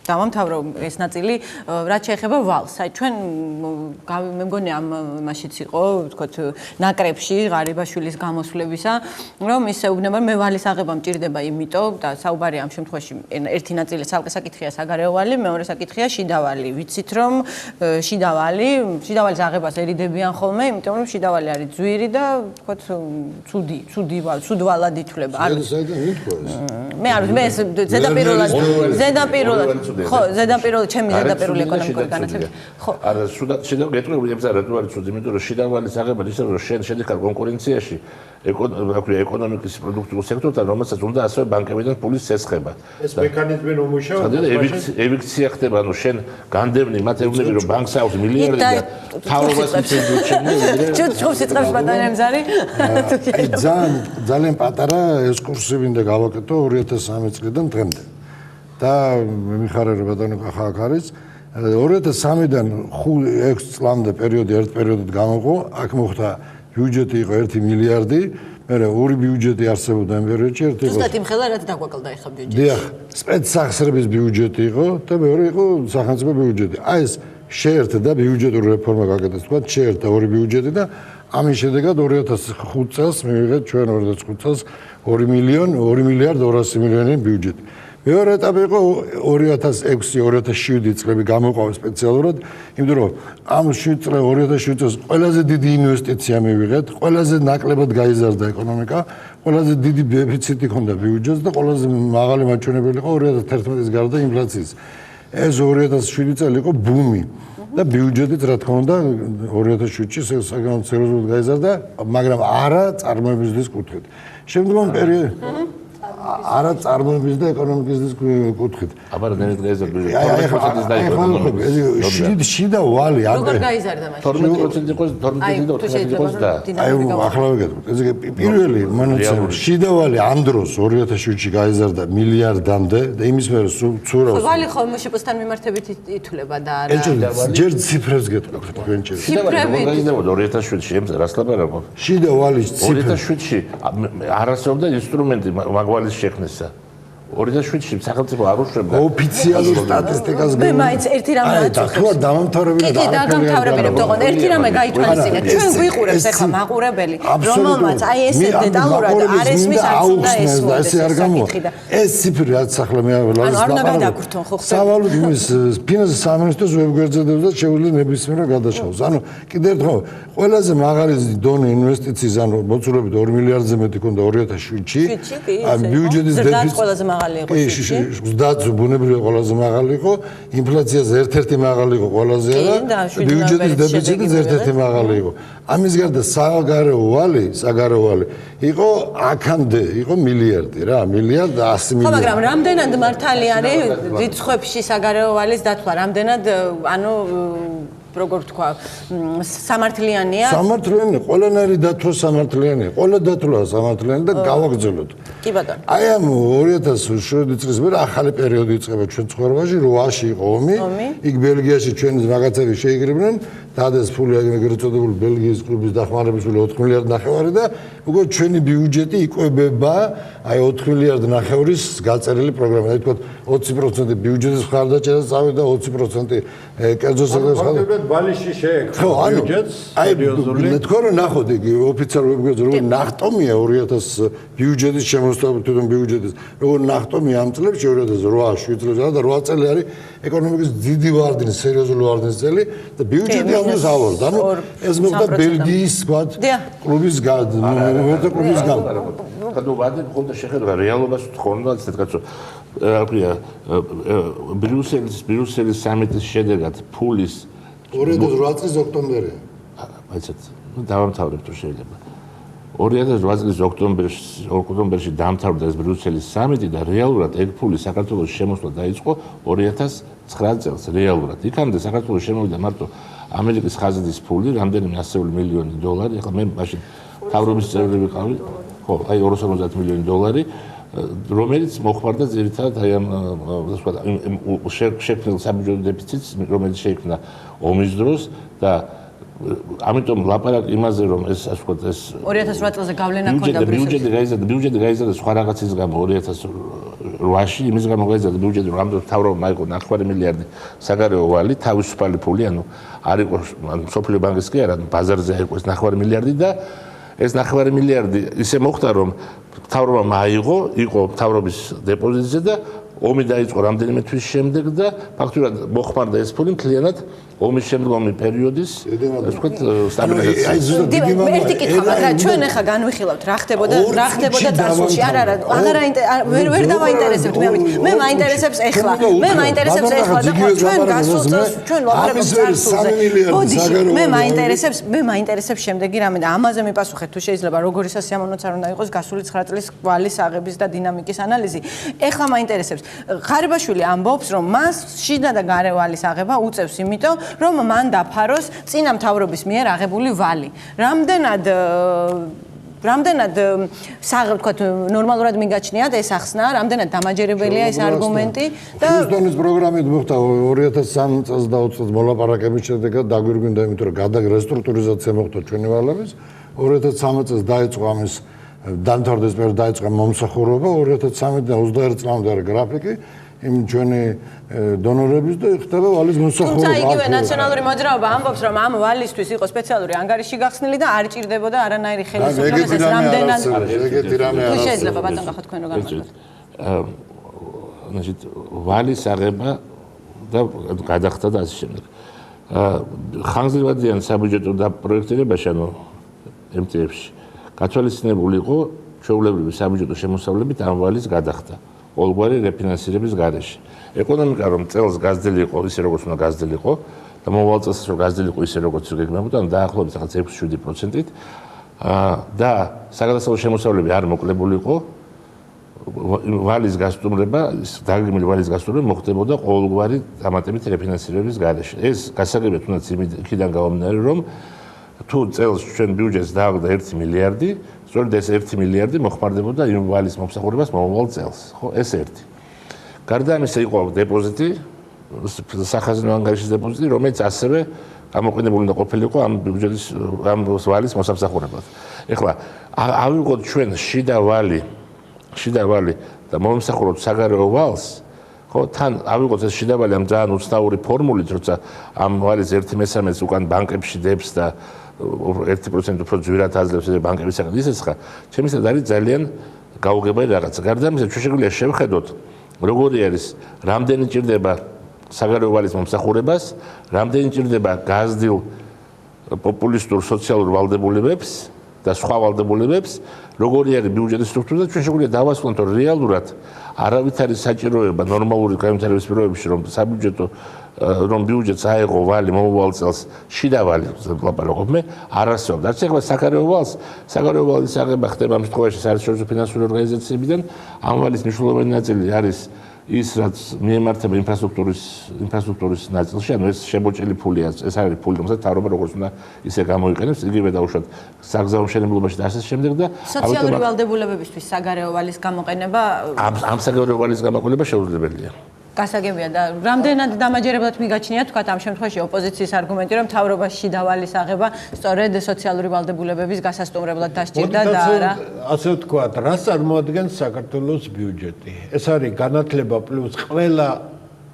დავამთავრო ეს ნაწილი, რაც შეეხება ვალს. აი ჩვენ მე მგონი ამ მასშიც იყო, ვთქვათ, ნაკრებში ღარიბაშვილის გამოსვლებისა, რომ ის ეუბნება მე ვალის აღება მჭირდება იმიტომ და საუბარია ამ შემთხვევაში ერთი ნაწილი ცალკე საკითხია საგარეო ვალი, მეორე საკითხია შიდა ვალი. ვიცით რომ შიდა ვალის აღებას ერიდებიან ხოლმე, იმიტომ რომ შიდა ვალი არის ძვირი და ვთქვათ, ცუდ ვალად ითვლება. მე არ მე ზედაპირულად ხო, ზედაპირული ჩემი ზედაპირული ეკონომიკური განათლება. ხო. არა, შიდა გეტყვი ებზარა თუ არის ცუდი, იმიტომ რომ შიდა ვალის აღება ისე რომ შენ შედიხარ კონკურენციაში ეკონომიკის პროდუქტიულ სექტორთან, რომელსაც უნდა ასევე ბანკებიდან ფულის წესხება. ეს მექანიზმი რომ მუშაობს, ევიქცია ხდება, ანუ შენ განდევნი მათ ეუბნები რომ ბანკს აქვს მილიარდი და თავრობას ჩუჩხობს იწყებს ბატონი ემზარი. ძალიან პატარა ექსკურსი მინდა გავაკეთო 2003 წლიდან დღემდე. და მიხარია ბატონო ახალ არის 2003-დან 5-6 წლამდე პერიოდი ერთ პერიოდად გამოყო, აქ მოხდა ბიუჯეტი იყო 1 მილიარდი, მერე ორი ბიუჯეტი არსებობდა ამ პერიოდში, ერთი იყო ზუსტად იმ ხელა რაც დაგვაკლდა ახლა ბიუჯეტი. დიახ, სპეცსახსრების ბიუჯეტი იყო და მეორე იყო სახელმწიფო ბიუჯეტი. აი ეს შეერთდა ბიუჯეტური რეფორმა გაკეთეს, თქვა შეერთდა ორი ბიუჯეტი და ამის შედეგად 2005 წელს მივიღეთ ჩვენ 2005 წელს 2 მილიარდ 200 მილიონი ბიუჯეტი. მეორე ეტაპი იყო 2006-2007 წლები გამოყვა სპეციალურად, იმიტომ რომ ამ 2007 წელს ყველაზე დიდი ინვესტიცია მივიღეთ, ყველაზე ნაკლებად გაიზარდა ეკონომიკა, ყველაზე დიდი დეფიციტი ჰქონდა ბიუჯეტს და ყველაზე მაღალი მაჩვენებელი იყო 2011-ის გარდა ინფლაციის. ეს 2007 წელი იყო ბუმი და ბიუჯეტიც რა თქმა უნდა 2007-ში საკმაოდ სერიოზულად გაიზარდა, მაგრამ არა წარმოებისთვის კუთხით. შემდგომ პერიოდი არა წარმოების და ეკონომიკის კუთხით. აბა ნელი დღეზე ბიუჯეტი 12% შიდა ვალი როგორ გაიზარდა მაშინ 12% იყოს 12% იყოს და აი ახლა ვიგეთქვით ეს პირველი მონაცემები შიდა ვალი ამ დროს 2007-ში გაიზარდა მილიარდამდე და იმის მერე ცურავს ვალი ხოლმე შეფასთან მიმართებით ითვლება და არა ჯერ ციფრებს გეტყვით თქვენ ჯერ ციფრები გაიზარდა 2007-ში რას ლაპარაკობ შიდა ვალის ციფრები 2007-ში არასწორდა ინსტრუმენტი მაგვალის შექმნისა 2007-ში სახელმწიფო არ უშვებდა ოფიციალურ სტატისტიკას მე მაინც ერთი რამე და თუ არ დამამთავრებინებთ კი დამთავრებინებთ ოღონდ ერთი რამე გაითვალისწინეთ ჩვენ გვიყურებს ახლა მაყურებელი რომელმაც აი ესე დეტალურად არ ესმის არც უნდა ესმოდეს ეს არ გამოვა ეს ციფრი რაც ახლა მე ანუ არ უნდა გადაგვრთონ ხო ხსენია სავალოდ იმის ფინანსის სამინისტროს ვებგვერდზედებს და შეუძლია ნებისმიერად გადაშაოს ანუ კიდევ ერთხელ ყველაზე მაღალი დონე ინვესტიციის ანუ მოცულობით 2 მილიარდზე მეტი ქონდა 2007-ში ბიუჯეტის დეფიციტი ზრდაც ბუნებრივია ყველაზე მაღალი იყო, ინფლაციაზე ერთ-ერთი მაღალი იყო ყველაზე არა, ბიუჯეტის დეფიციტიც ერთ-ერთი მაღალი იყო. ამის გარდა საგარეო ვალი იყო აქამდე იყო მილიარდი რა, მილიარდ 100 მილიონი. ხო, მაგრამ რამდენად მართალი არის რიცხვებში საგარეო ვალის დათვლა, რამდენად ანუ როგორ თქვა, სამართლიანია? სამართლიანი, ყველანაირი დათვლა სამართლიანია. ყველა დათვლა სამართლიანი და გავაგრძელოთ. კი ბატონო. აი ამ 2007 წლის მერე ახალი პერიოდი იწყება ჩვენ ცხოვრებაში, 8-ში იყო ომი. იქ ბელგიაში ჩვენი რაღაცები შეიგრებნენ, დადეს ფული ეგრეთ წოდებული ბელგიის კლუბის დახმარების 4 მილიარდ ნახევარი და უკვე ჩვენი ბიუჯეტი იკვებება აი 4 მილიარდ ნახევრის გაწერილი პროგრამა. აი თქვა 20% ბიუჯეტის მხარდაჭერა წავიდა 20% კერძო სექტორის მხარდაჭერა ბალიში შეექმნა ბიუჯეტს სერიოზული. მე თქვა რომ ნახოთ იგი ოფიციალურ ვებგვერდზე როგორ ნახტომია 2000 ბიუჯეტის შემოსწავლებით თვითონ ბიუჯეტის როგორ ნახტომია ამ წლებში 2008-7 წლებში და 8 წელი არის ეკონომიკის დიდი ვარდნის სერიოზული ვარდნის წელი და ბიუჯეტი ამას ავარდა. ანუ ეს მოხდა ბელგიის თქვა კლუბის კლუბის გამო. ხადო ვარდი მხოლოდ შეხედა რეალობას თქონდა ისეთ კაცო რა ქვია ბრიუსელის სამიტის შედეგად ფულის 2008 წლის ოქტომბერი. მაიცეთ, დავამთავრებ თუ შეიძლება. 2008 წლის ოქტომბერში დამთავრდა ეს ბრიუსელის სამიტი და რეალურად ეგ ფული საქართველოს შემოსვლა დაიწყო 2009 წელს რეალურად. იქამდე საქართველოს შემოვიდა მარტო ამერიკის ხაზინის ფული, რამდენიმე ასეული მილიონი $. ახლა მე მაშინ მთავრობის წევრი ვიყავი, ხო, აი 250 მილიონი $, რომელიც მოხმარდა ძირითადად აი ამ შექმნილ საბიუჯეტო დეფიციტს, რომელიც შეიქმნა ომის დროს და ამიტომ ლაპარაკი იმაზე რომ ეს ასე ვთქვათ ეს 2008 წელზე გავლენა ჰქონდა ბიუჯეტი გაიზარდა სხვა რაღაცის გამო 2008-ში იმის გამო გაიზარდა ბიუჯეტი რომ ამდენ მთავრობამ აიღო 9 მილიარდი საგარეო ვალი თავისუფალი ფული ანუ არ იყო სოფლიო ბანკის კი არა ბაზარზე აიღო ეს 9 მილიარდი და ეს 9 მილიარდი ისე მოხდა რომ მთავრობამ აიღო იყო მთავრობის დეპოზიტზე და ომი დაიწყო რამდენიმე თვის შემდეგ და ფაქტურად მოხმარდა ეს ფული მთლიანად ომის შემდგომი პერიოდის ასე ვთქვათ სტაბილიზაციას. ერთი კითხვა, მაგრამ ჩვენ ახლა განვიხილავთ რა ხდებოდა წარსულში. არა, ვერ დავაინტერესებთ მე ამით. მე მაინტერესებს ახლა. და ჩვენ გასულ წელს ჩვენ ლაპარაკობთ წარსულზე. მე მაინტერესებს შემდეგი რამე და ამაზე მიპასუხეთ თუ შეიძლება როგორი სასიამოვნოც არ უნდა იყოს გასული 9 წლის კვალის აღების და დინამიკის ანალიზი. ახლა მაინტერესებს ხარიბაშვილი ამბობს რომ მას შიდა და გარევალის აღება უწევს იმიტომ რომ მან დაფაროს წინა მთავრობის მიერ აღებული ვალი. რამდენად ვთქვათ ნორმალურად მიგაჩნიათ ეს ახსნა, რამდენად დამაჯერებელია ეს არგუმენტი და ჰიუსტონის პროგრამით მოხდა 2003 წელს და 20 წელს მოლაპარაკების შედეგად დაგვირგვინდა იმიტომ რომ რესტრუქტურიზაცია მოხდა ჩვენი ვალების 2013 წელს დაიწყო ამის დამთავრდეს პერიოდი დაიწყო მომსახურება 2013-დან 21 წლამდე არის გრაფიკი იმ ჩვენი დონორების და ხდება ვალის მოსახურება. თუმცა იგივე ნაციონალური მოძრაობა ამბობს რომ ამ ვალისთვის იყო სპეციალური ანგარიში გახსნილი და არ ჭირდებოდა არანაირი ხელისუფლებას ეს რამდენად ეგეთი რამე არ არის. შეიძლება ბატონ გახოთ თქვენ რო განმარტოთ. значит ვალის აღება და გადახდა და ასე შემდეგ. ხანგრძლივადიან საბიუჯეტო და პროექტირებაში ანუ MTF-ში გათვალისწინებული იყო ჩვეულებრივი საბიუჯეტო შემოსავლებით ამ ვალის გადახდა. ყოველგვარი რეფინანსირების გარეშე. ეკონომიკა რომ წელს გაზრდილი იყო ისე როგორც უნდა გაზრდილი იყო და მომავალ წელს რომ გაზრდილი იყო ისე როგორც გეგმებოდა, ანუ დაახლოებით 6-7%-ით და საგადასავლო შემოსავლები არ მოკლებული იყო ვალის გასტუმრება, დაგეგმილი ვალის გასტუმრება მოხდებოდა ყოველგვარი დამატებით რეფინანსირების გარეშე. ეს გასაგებია თუნდაც იქიდან გამომდინარე რომ თუ წელს ჩვენ ბიუჯეტს დააგდა 1 მილიარდი სწორედ ეს 1 მილიარდი მოხმარდებოდა იმ ვალის მომსახურებას მომავალ წელს, ხო, ეს ერთი. გარდა ამისა იყო დეპოზიტი, სახაზინო ანგარიშის დეპოზიტი, რომელიც ასევე გამოყენებული უნდა ყოფილიყო ამ ბიუჯეტის ამ ვალის მოსამსახურებლად. ეხლა ავიღოთ ჩვენ შიდა ვალი და მომსახუროთ საგარეო ვალს, ხო, თან ავიღოთ ეს შიდა ვალი ამ ძალიან უცნაური ფორმულით, როცა ამ ვალის 1/3-ს უკან ბანკებში დებს და 1% უფრო ძვირად აძლევს ბანკებისგან ისეც ხა ჩემისად არის ძალიან გაუგებარი რაღაცა. გარდა ამისა ჩვენ შეგვიძლია შევხედოთ როგორი არის რამდენი ჭირდება საგარეო ვალის მომსახურებას, რამდენი ჭირდება გაზრდილ პოპულისტურ სოციალურ ვალდებულებებს და სხვა ვალდებულებებს, როგორი არის ბიუჯეტის სტრუქტურა და ჩვენ შეგვიძლია დავასრულოთ რომ რეალურად არავით არის საჭიროება ნორმალური განვითარების პირობებში რომ საბიუჯეტო რომ ბიუჯეტს აეღო ვალი მომავალ წელს შიდა ვალი ლაპარაკობ მე არ არსებობს. არც ახლა საგარეო ვალის აღება ხდება ამ შემთხვევაში საერთაშორისო ფინანსური ორგანიზაციებიდან ამ ვალის მნიშვნელოვანი ნაწილი არის ის რაც მიემართება ინფრასტრუქტურის ნაწილში, ანუ ეს შემოჭრილი ფულია, ეს არის ფული, რომელსაც მთავრობა როგორც უნდა ისე გამოიყენებს, იგივე დაუშვათ საგზაო მშენებლობაში და ასე შემდეგ და სოციალური ვალდებულებებისთვის საგარეო ვალის გამოყენება ამ საგარეო ვალის გამოყენება შეუძლებელია. გასაგებია და რამდენად დამაჯერებლად მიგაჩნია თქვა ამ შემთხვევაში ოპოზიციის არგუმენტი რომ მთავრობაში დავალის აღება სწორედ სოციალური ვალდებულებების გასასტუმრებლად დასჭირდა და არა ასე ვთქვათ რას წარმოადგენს საქართველოს ბიუჯეტი ეს არის განათლება პლუს ყველა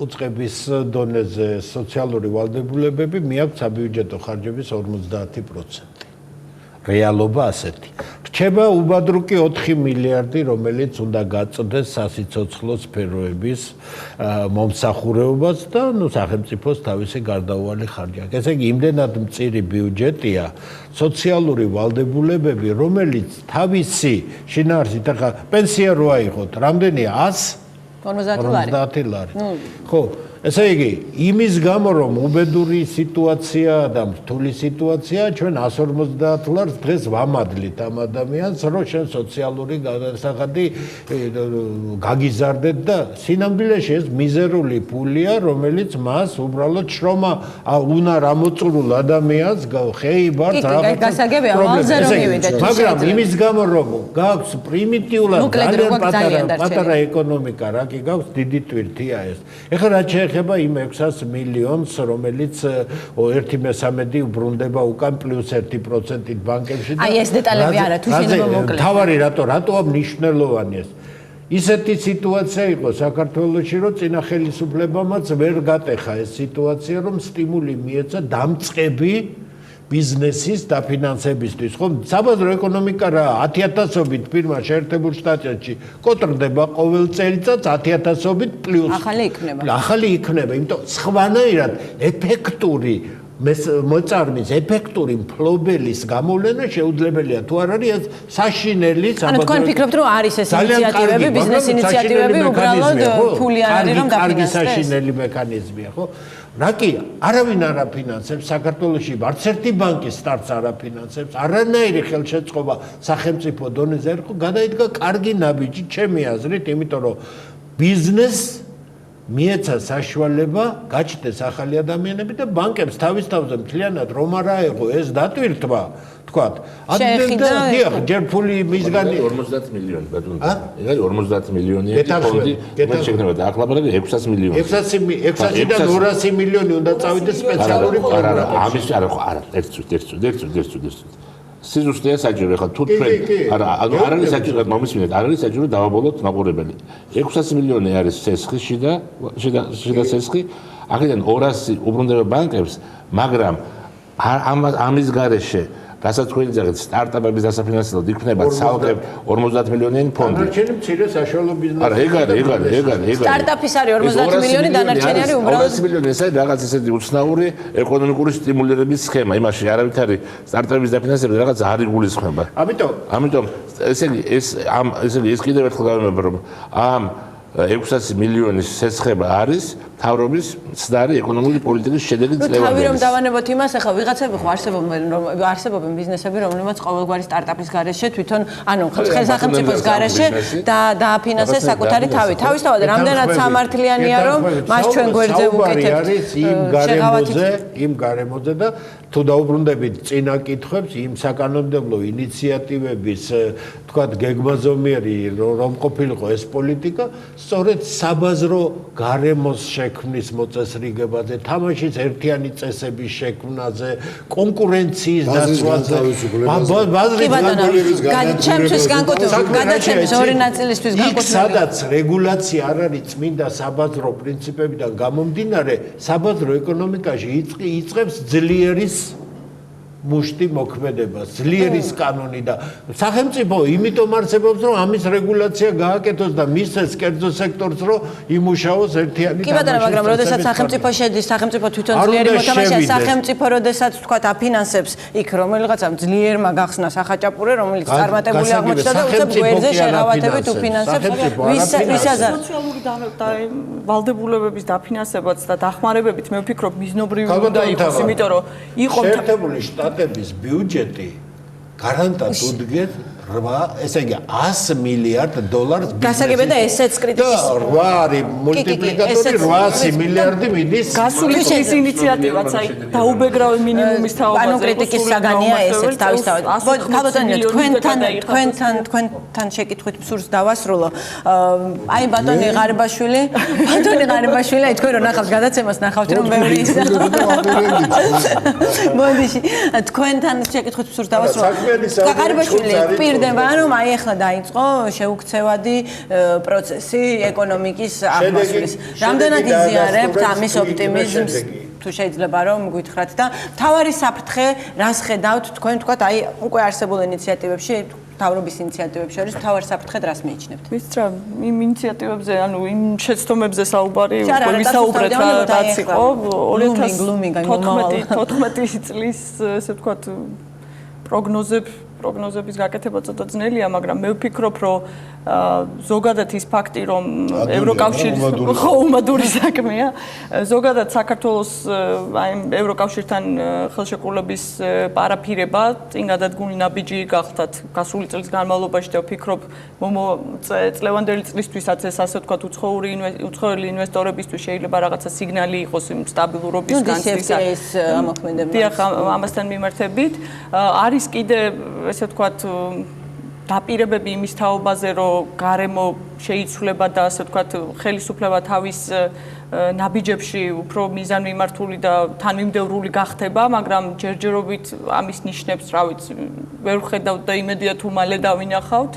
უწყების დონეზე სოციალური ვალდებულებები მიაქვს საბიუჯეტო ხარჯების 50%. რეალობა ასეთი. რჩება უბადრუკი 4 მილიარდი, რომელიც უნდა გაწდეს სასიცოცხლო სფეროების მომსახურებას და სახელმწიფოს თავისი გარდაუვალი ხარჯი აქვს. ესე იგი, იმდენად მწირი ბიუჯეტია, სოციალური ვალდებულებები, რომელიც თავისი შინაარსით ახლა პენსია რო აიღოთ, რამდენია 150 ლარი. ხო, ესე იგი, იმის გამო რომ უბედური სიტუაცია და რთული სიტუაცია, ჩვენ 150 ლარს დღეს ვამადლით ამ ადამიანს, რომ შენ სოციალური გადასახადი გაგიზარდეთ და სინამდვილეში ეს მიზერული ფულია, რომელიც მას უბრალოდ შრომა უნდა რამოწურულ ადამიანს ხეიბართ რაღაცა პრობლემა. მაგრამ იმის გამო რომ გაქვს პრიმიტიულად ძალიან პატარა ეკონომიკა, რა კი გაქვს დიდი ტვირთია ეს. ეხლა რაც შეეხება იმ 600 მილიონს, რომელიც 1/13 უბრუნდება უკან პლუს 1%-ით ბანკებში და აი ეს დეტალები არა თუ შეიძლება მოკლედ. თავარი რატოა მნიშვნელოვანი ეს? ისეთი სიტუაცია იყო საქართველოში, რომ წინა ხელისუფლებამაც ვერ გატეხა ეს სიტუაცია, რომ სტიმული მიეცა დამწყები ბიზნესის დაფინანსებისთვის. ხო, საბაზრო ეკონომიკა რა 10,000-ობით ფირმა შეერთებულ შტატებში კოტრდება ყოველ წელიწადს 10,000-ობით პლუს. ახალი იქნება, იმიტომ სხვანაირად ეფექტური მოწარმის ეფექტური მფლობელის გამოვლენა შეუძლებელია თუ არ არის ეს საშინელი ანუ თქვენ ფიქრობთ რომ არის ეს ინიციატივები, ბიზნეს ინიციატივები უბრალოდ ფული არ არის რომ დაფინანსდეს? საშინელი მექანიზმია, ხო? რაკი არავინ არ აფინანსებს საქართველოში არც ერთი ბანკი სტარტს არ აფინანსებს, არანაირი ხელშეწყობა სახელმწიფო დონეზე არ იყო, გადაიდგა კარგი ნაბიჯი ჩემი აზრით, იმიტომ რომ ბიზნესს მიეცა საშუალება გაჩნდეს ახალი ადამიანები და ბანკებს თავის თავზე მთლიანად რომ არ აეღო ეს დატვირთვა, თქვათ. დიახ, ჯერ ფული მისგანი 50 მილიონი ბატონო. ეგ 50 მილიონია ფონდი, რაც შექმნება და ახლა ბარები 600 მილიონი. 600-დან 200 მილიონი უნდა წავიდეს სპეციალური არა, ამის არა, ერთ. სიზუსტეა საჭირო ხა თუ ჩვენ არ არის საჭირო მომისმინეთ არ არის საჭირო დავაბოლოთ მაყურებელი 600 მილიონი არის სესხი შიდა სესხი აქედან 200 უბრუნდება ბანკებს მაგრამ ამის გარეშე რასაც თქვენ ძაღლით სტარტაპების დასაფინანსებლად იქნება ცალკე 50 მილიონიანი ფონდი. დანარჩენი მცირე საშუალო ბიზნესი. არა, ეგ არის. სტარტაპის არის 50 მილიონი, დანარჩენი არის უბრალოდ 200 მილიონი ეს არის რაღაც ესეთი უცნაური ეკონომიკური სტიმულირების სქემა. იმაში არავით არის სტარტაპების დაფინანსება რაღაც არ იგულისხმება. ამიტომ ესე იგი ეს კიდევ ერთხელ გავიმეორებ რომ ამ 600 მილიონის სესხება არის თავრობის ცდარი ეკონომიკური პოლიტიკის შედეგი წლევანდელი. თავი რომ დავანებოთ იმას, ახლა ვიღაცები ხო არსებობენ ბიზნესები, რომლებიც ყოველგვარი სტარტაპის გარეშე თვითონ, ანუ სახელმწიფოს გარეშე დააფინანსეს საკუთარი თავი. თავისთავად რამდენად სამართლიანია რომ მას ჩვენ გვერდზე ვუკეთებთ. იმ გარემოზე და თუ დაუბრუნდებით წინა კითხვებს, იმ საკანონმდებლო ინიციატივების, თქვათ, გეგმაზომიერი რომ ყოფილიყო ეს პოლიტიკა, სწორედ საბაზრო გარემოს შექმნის მოწესრიგებაზე, თამაშის ერთიანი წესების შექმნაზე, კონკურენციის დაცვაზე, ჩემთვის განკუთვნილ ორი ნაწილისთვის განკუთვნილი. სადაც რეგულაცია არ არის წმინდა საბაზრო პრინციპებიდან გამომდინარე, საბაზრო ეკონომიკაში იწყებს ძლიერის მუშტი მოქმედებას, ძლიერის კანონი და სახელმწიფო იმიტომ არსებობს, რომ ამის რეგულაცია გააკეთოს და მისცეს კერძო სექტორს, რომ იმუშაოს ერთიანი თამაში. კი ბატონო, მაგრამ როდესაც სახელმწიფო შედის, სახელმწიფო თვითონ ძლიერი მოთამაშეა, სახელმწიფო როდესაც თქვათ აფინანსებს იქ რომელიღაცამ ძლიერმა გახსნა სახაჭაპურე, რომელიც წარმატებული აღმოჩნდა და უცებ გვერდზე შეღავათებით უფინანსებს ვის აზარ სოციალური ვალდებულებების დაფინანსებაც და დახმარებებით მე ვფიქრობ მიზნობრივი უნდა იყოს, იმიტომ რომ იყო შეერთებული შტატების ბიუჯეტი გარანტად უდგეს 8, ესე იგი 100 მილიარდ დოლარს გასაგებია და ესეც კრიტიკის და 8 არის მულტიპლიკატორი 800 მილიარდი მიდის გასული წლის ინიციატივაც აი დაუბეგრავი მინიმუმის თაობაზე ანუ კრიტიკის საგანია ესეც თავისთავად თქვენთან შეკითხვით მსურს დავასრულო აი ბატონი ღარიბაშვილი აი თქვენ რო ნახავთ გადაცემას ნახავთ რომ ბევრი ისა მოდიში თქვენთან შეკითხვით მსურს დავასრულო ღარიბაშვილი რომ აი ახლა დაიწყო შეუქცევადი პროცესი ეკონომიკის აღმასვლის. რამდენად იზიარებთ ამის ოპტიმიზმს თუ შეიძლება რომ გითხრათ და მთავარი საფრთხე რას ხედავთ თქვენ თქვათ აი უკვე არსებულ ინიციატივებში თავრობის ინიციატივებში არის მთავარი საფრთხე რას მიიჩნევთ? ვიცით რა იმ ინიციატივებზე ანუ იმ შეცდომებზე საუბარი უკვე ვისაუბრეთ რაც იყო 2014 წლის ესე ვთქვათ პროგნოზების გაკეთება ცოტა ძნელია, მაგრამ მე ვფიქრობ, რომ ზოგადად ის ფაქტი, რომ ევროკავშირის უმადური საქმეა, ზოგადად საქართველოს ევროკავშირთან ხელშეკრულების პარაფირება წინ გადადგმული ნაბიჯი გახდათ გასული წლის განმავლობაში და ვფიქრობ წლევანდელი წლისთვისაც ეს ასე ვთქვათ უცხოელი ინვესტორებისთვის შეიძლება რაღაცა სიგნალი იყოს იმ სტაბილურობის განცდისა. დიახ, ამასთან მიმართებით არის კიდე ესე ვთქვათ დაპირებები იმის თაობაზე, რომ გარემო შეიცვლება და ასე ვთქვათ ხელისუფლება თავის ნაბიჯებში უფრო მიზანმიმართული და თანმიმდევრული გახდება, მაგრამ ჯერჯერობით ამის ნიშნებს, რა ვიცი, ვერ ვხედავთ და იმედია თუ მალე დავინახავთ.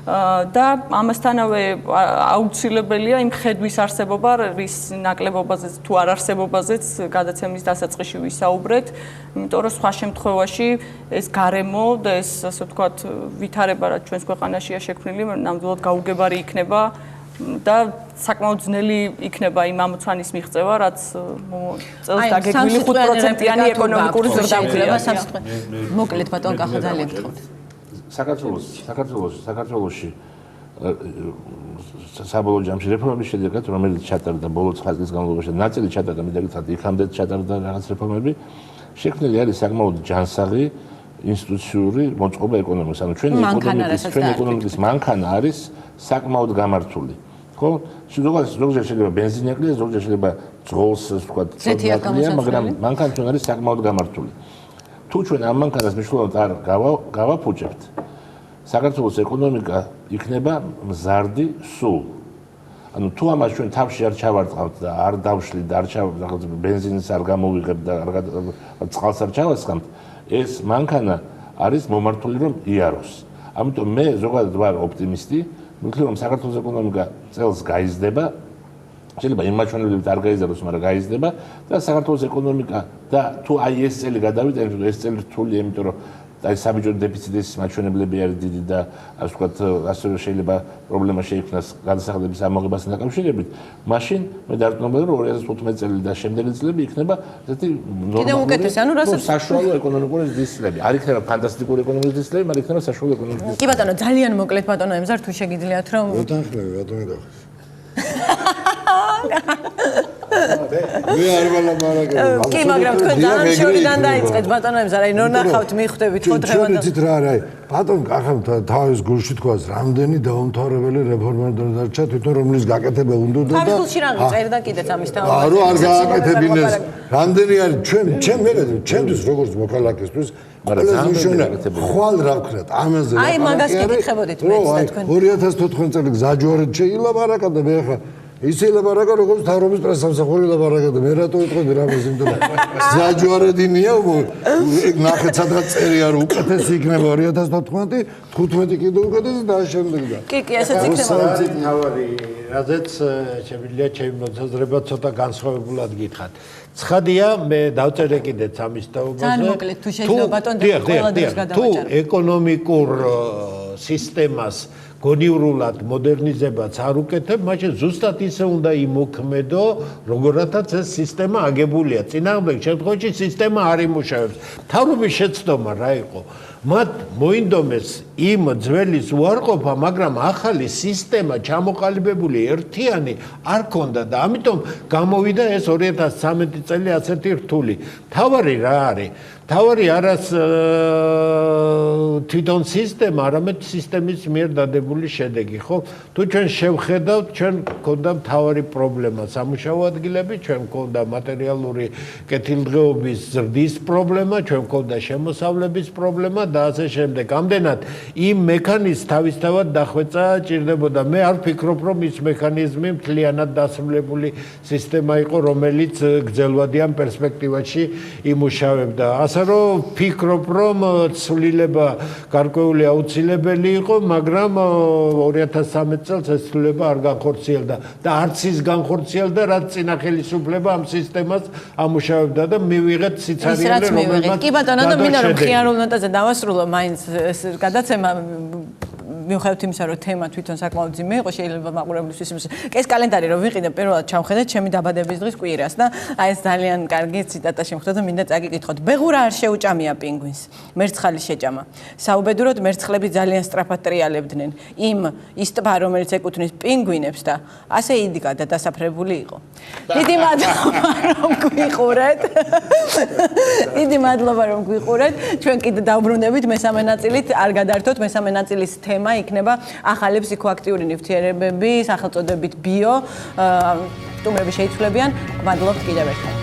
და ამასთანავე აუცილებელია იმ ხედვის არსებობა, რის ნაკლებობაზეც თუ არ არსებობაზეც გადაცემის დასაწყისში ვისაუბრეთ, იმიტომ რომ სხვა შემთხვევაში ეს გარემო და ეს ასე ვთქვათ ვითარება, რაც ჩვენს ქვეყანაშია შექმნილი, ნამდვილად გაუგებარი იქნება და საკმაოდ ძნელი იქნება იმ ამოცანის მიღწევა, რაც წელს დაგეგმილი 5%-იანი ეკონომიკური ზრდა. მოკლედ ბატონ კახა ძალიან გთხოვთ. საქართველოში საბოლოო ჯამში რეფორმების შედეგად, რომელიც ჩატარდა ბოლო 9 წლის განმავლობაში, ნაწილი ჩატარდა, მე დაგიცავთ, იქამდე ჩატარდა რაღაც რეფორმები, შექმნილი არის საკმაოდ ჯანსაღი ინსტიტუციური მოწყობა ეკონომიკის. ანუ ჩვენი ეკონომიკის მანქანა არის საკმაოდ გამართული. ხო? ზოგჯერ შეიძლება ბენზინი აკლია, ზოგჯერ შეიძლება ძღოლს, ვთქვათ, აკლია, მაგრამ მანქანა ჩვენ არის საკმაოდ გამართული. თუ ჩვენ ამ მანქანას მნიშვნელოვნად არ გავაფუჭებთ, საქართველოს ეკონომიკა იქნება მზარდი სულ. ანუ თუ ამას ჩვენ თავში არ ჩავარწყავთ და არ დავშლით და არ ბენზინს არ გამოვიღებთ და წყალს არ ჩავასხამთ, ეს მანქანა არის მომართული რომ იაროს. ამიტომ მე ზოგადად ვარ ოპტიმისტი, ვთქვი რომ საქართველოს ეკონომიკა წელს გაიზრდება, შეიძლება იმ მაჩვენებლებით არ გაიზარდოს, მაგრამ გაიზრდება და საქართველოს ეკონომიკა და თუ აი ეს წელი გადავიტანოთ, ეს წელი რთულია, იმიტომ რომ აი საბიჯეტო დეფიციტის მაჩვენებლები არის დიდი და ასე ვთქვათ, ასევე შეიძლება პრობლემა შეიქმნას გადასახადების ამოღებასთან დაკავშირებით, მაშინ მე დარწმუნებული რომ 2015 წელი და შემდეგი წლები იქნება ესეთი ნორმალური საშუალო ეკონომიკური ზრდის წლები. არ იქნება ფანტასტიკური ეკონომიკური ზრდის წლები, მაგრამ იქნება საშუალო ეკონომიკური ზრდის. კი ბატონო, ძალიან მოკლედ ბატონო ემზარ, თუ შეგიძლიათ რომ უთანხმები ბატონო და მე არ ვალაპარაკებ. კი, მაგრამ თქვენ ძალიან შორიდან დაიწყეთ ბატონო ემზარ, აი ნახავთ, მიხვდებით ხო დღევანდელ. იცით რა არის? ბატონ კახამ თავის გულში თქვას, რამდენი დაუმთავრებელი რეფორმატორი დარჩა, თვითონ რომლის გაკეთება უნდა და თავის გულში რა წერდა კიდეც ამის თაობა. არო არ გააკეთებინეს. რამდენი არის ჩვენ ჩემთვის როგორც მოქალაქისთვის მაგრამ ხვალ რა ვქნათ ამაზე აი მაგას გეკითხებოდით მეც და თქვენ 2014 წელი გზაჯვარეთ შეილაპარაკა და მე ხა ისე ლაპარაკა როგორც თავრობის პრესსამსახური ლაპარაკა და მე რატო ვიტყვი რამეს იმიტომ გზაჯვარედინია ნახეთ სადღაც წერია რომ უკეთესი იქნება 2014 15 კიდე უკეთესი და შემდეგ და კი ესეც იქნება თავარი რაზეც შემიძლია ჩემი მოსაზრება ცოტა განსხვავებულად გითხრათ. ცხადია, მე დავწერე კიდეც ამის თაობაზე. ძალიან მოკლედ თუ შეიძლება ბატონ და ყველა დროს გადავაჭარო. თუ ეკონომიკურ სისტემას გონივრულად მოდერნიზებაც არ უკეთებ, მაშინ ზუსტად ისე უნდა იმოქმედო, როგორთაც ეს სისტემა აგებულია. წინააღმდეგ შემთხვევაში სისტემა არ იმუშავებს. მთავრობის შეცდომა რა იყო? მათ მოინდომეს იმ ძველის უარყოფა, მაგრამ ახალი სისტემა ჩამოყალიბებული ერთიანი არ ქონდა და ამიტომ გამოვიდა ეს 2013 წელი ასეთი რთული. მთავარი რა არის? მთავარი არას თვითონ სისტემა, არამედ სისტემის მიერ დადებული შედეგი, ხო? თუ ჩვენ შევხედავთ, ჩვენ გქონდა მთავარი პრობლემა, სამუშაო ადგილები, ჩვენ გქონდა მატერიალური კეთილდღეობის ზრდის პრობლემა, ჩვენ გქონდა შემოსავლების პრობლემა და ასე შემდეგ. ამდენად იმ მექანიზმს თავისთავად დახვეწა ჭირდებოდა. მე არ ვფიქრობ, რომ ის მექანიზმი მთლიანად დასრულებული სისტემა იყო, რომელიც გრძელვადიან პერსპექტივაში იმუშავებდა. ასე რომ ვფიქრობ, რომ ცვლილება გარკვეული აუცილებელი იყო, მაგრამ 2013 წელს ეს ცვლილება არ განხორციელდა და არც ის განხორციელდა, რაც წინა ხელისუფლება ამ სისტემას ამუშავებდა და მივიღეთ სიცარიელე, რომელმაც კი ბატონო, და მინდა რომ ხიარულ ნოტაზე დავასრულო მაინც ეს გადაცემა მიუხედავად იმისა, რომ თემა თვითონ საკმაოდ ძიმე იყო, შეიძლება მაყურებლისთვის ეს კალენდარი რომ ვიყიდე, პირველად ჩავხედეთ ჩემი დაბადების დღის კვირას და აი ეს ძალიან კარგი ციტატა შემხვდა და მინდა წაგიკითხოთ. ბეღურა არ შეუჭამია პინგვინს, მერცხალი შეჭამა. საუბედუროდ მერცხლები ძალიან სწრაფად ტრიალებდნენ. ის ტბა, რომელიც ეკუთვნის პინგვინებს და ასე იდგა და დასაფრებული იყო. დიდი მადლობა რომ გვიყურეთ. დიდი მადლობა რომ გვიყურეთ. ჩვენ კიდე დავბრუნდებით მესამე ნაწილით, არ გადაართოთ, მესამე ნაწილის თემა იქნება ახალი ფსიქოაქტიური ნივთიერებები, სახელწოდებით ბიო. სტუმრები შეიცვლებიან. მადლობთ კიდევ ერთხელ.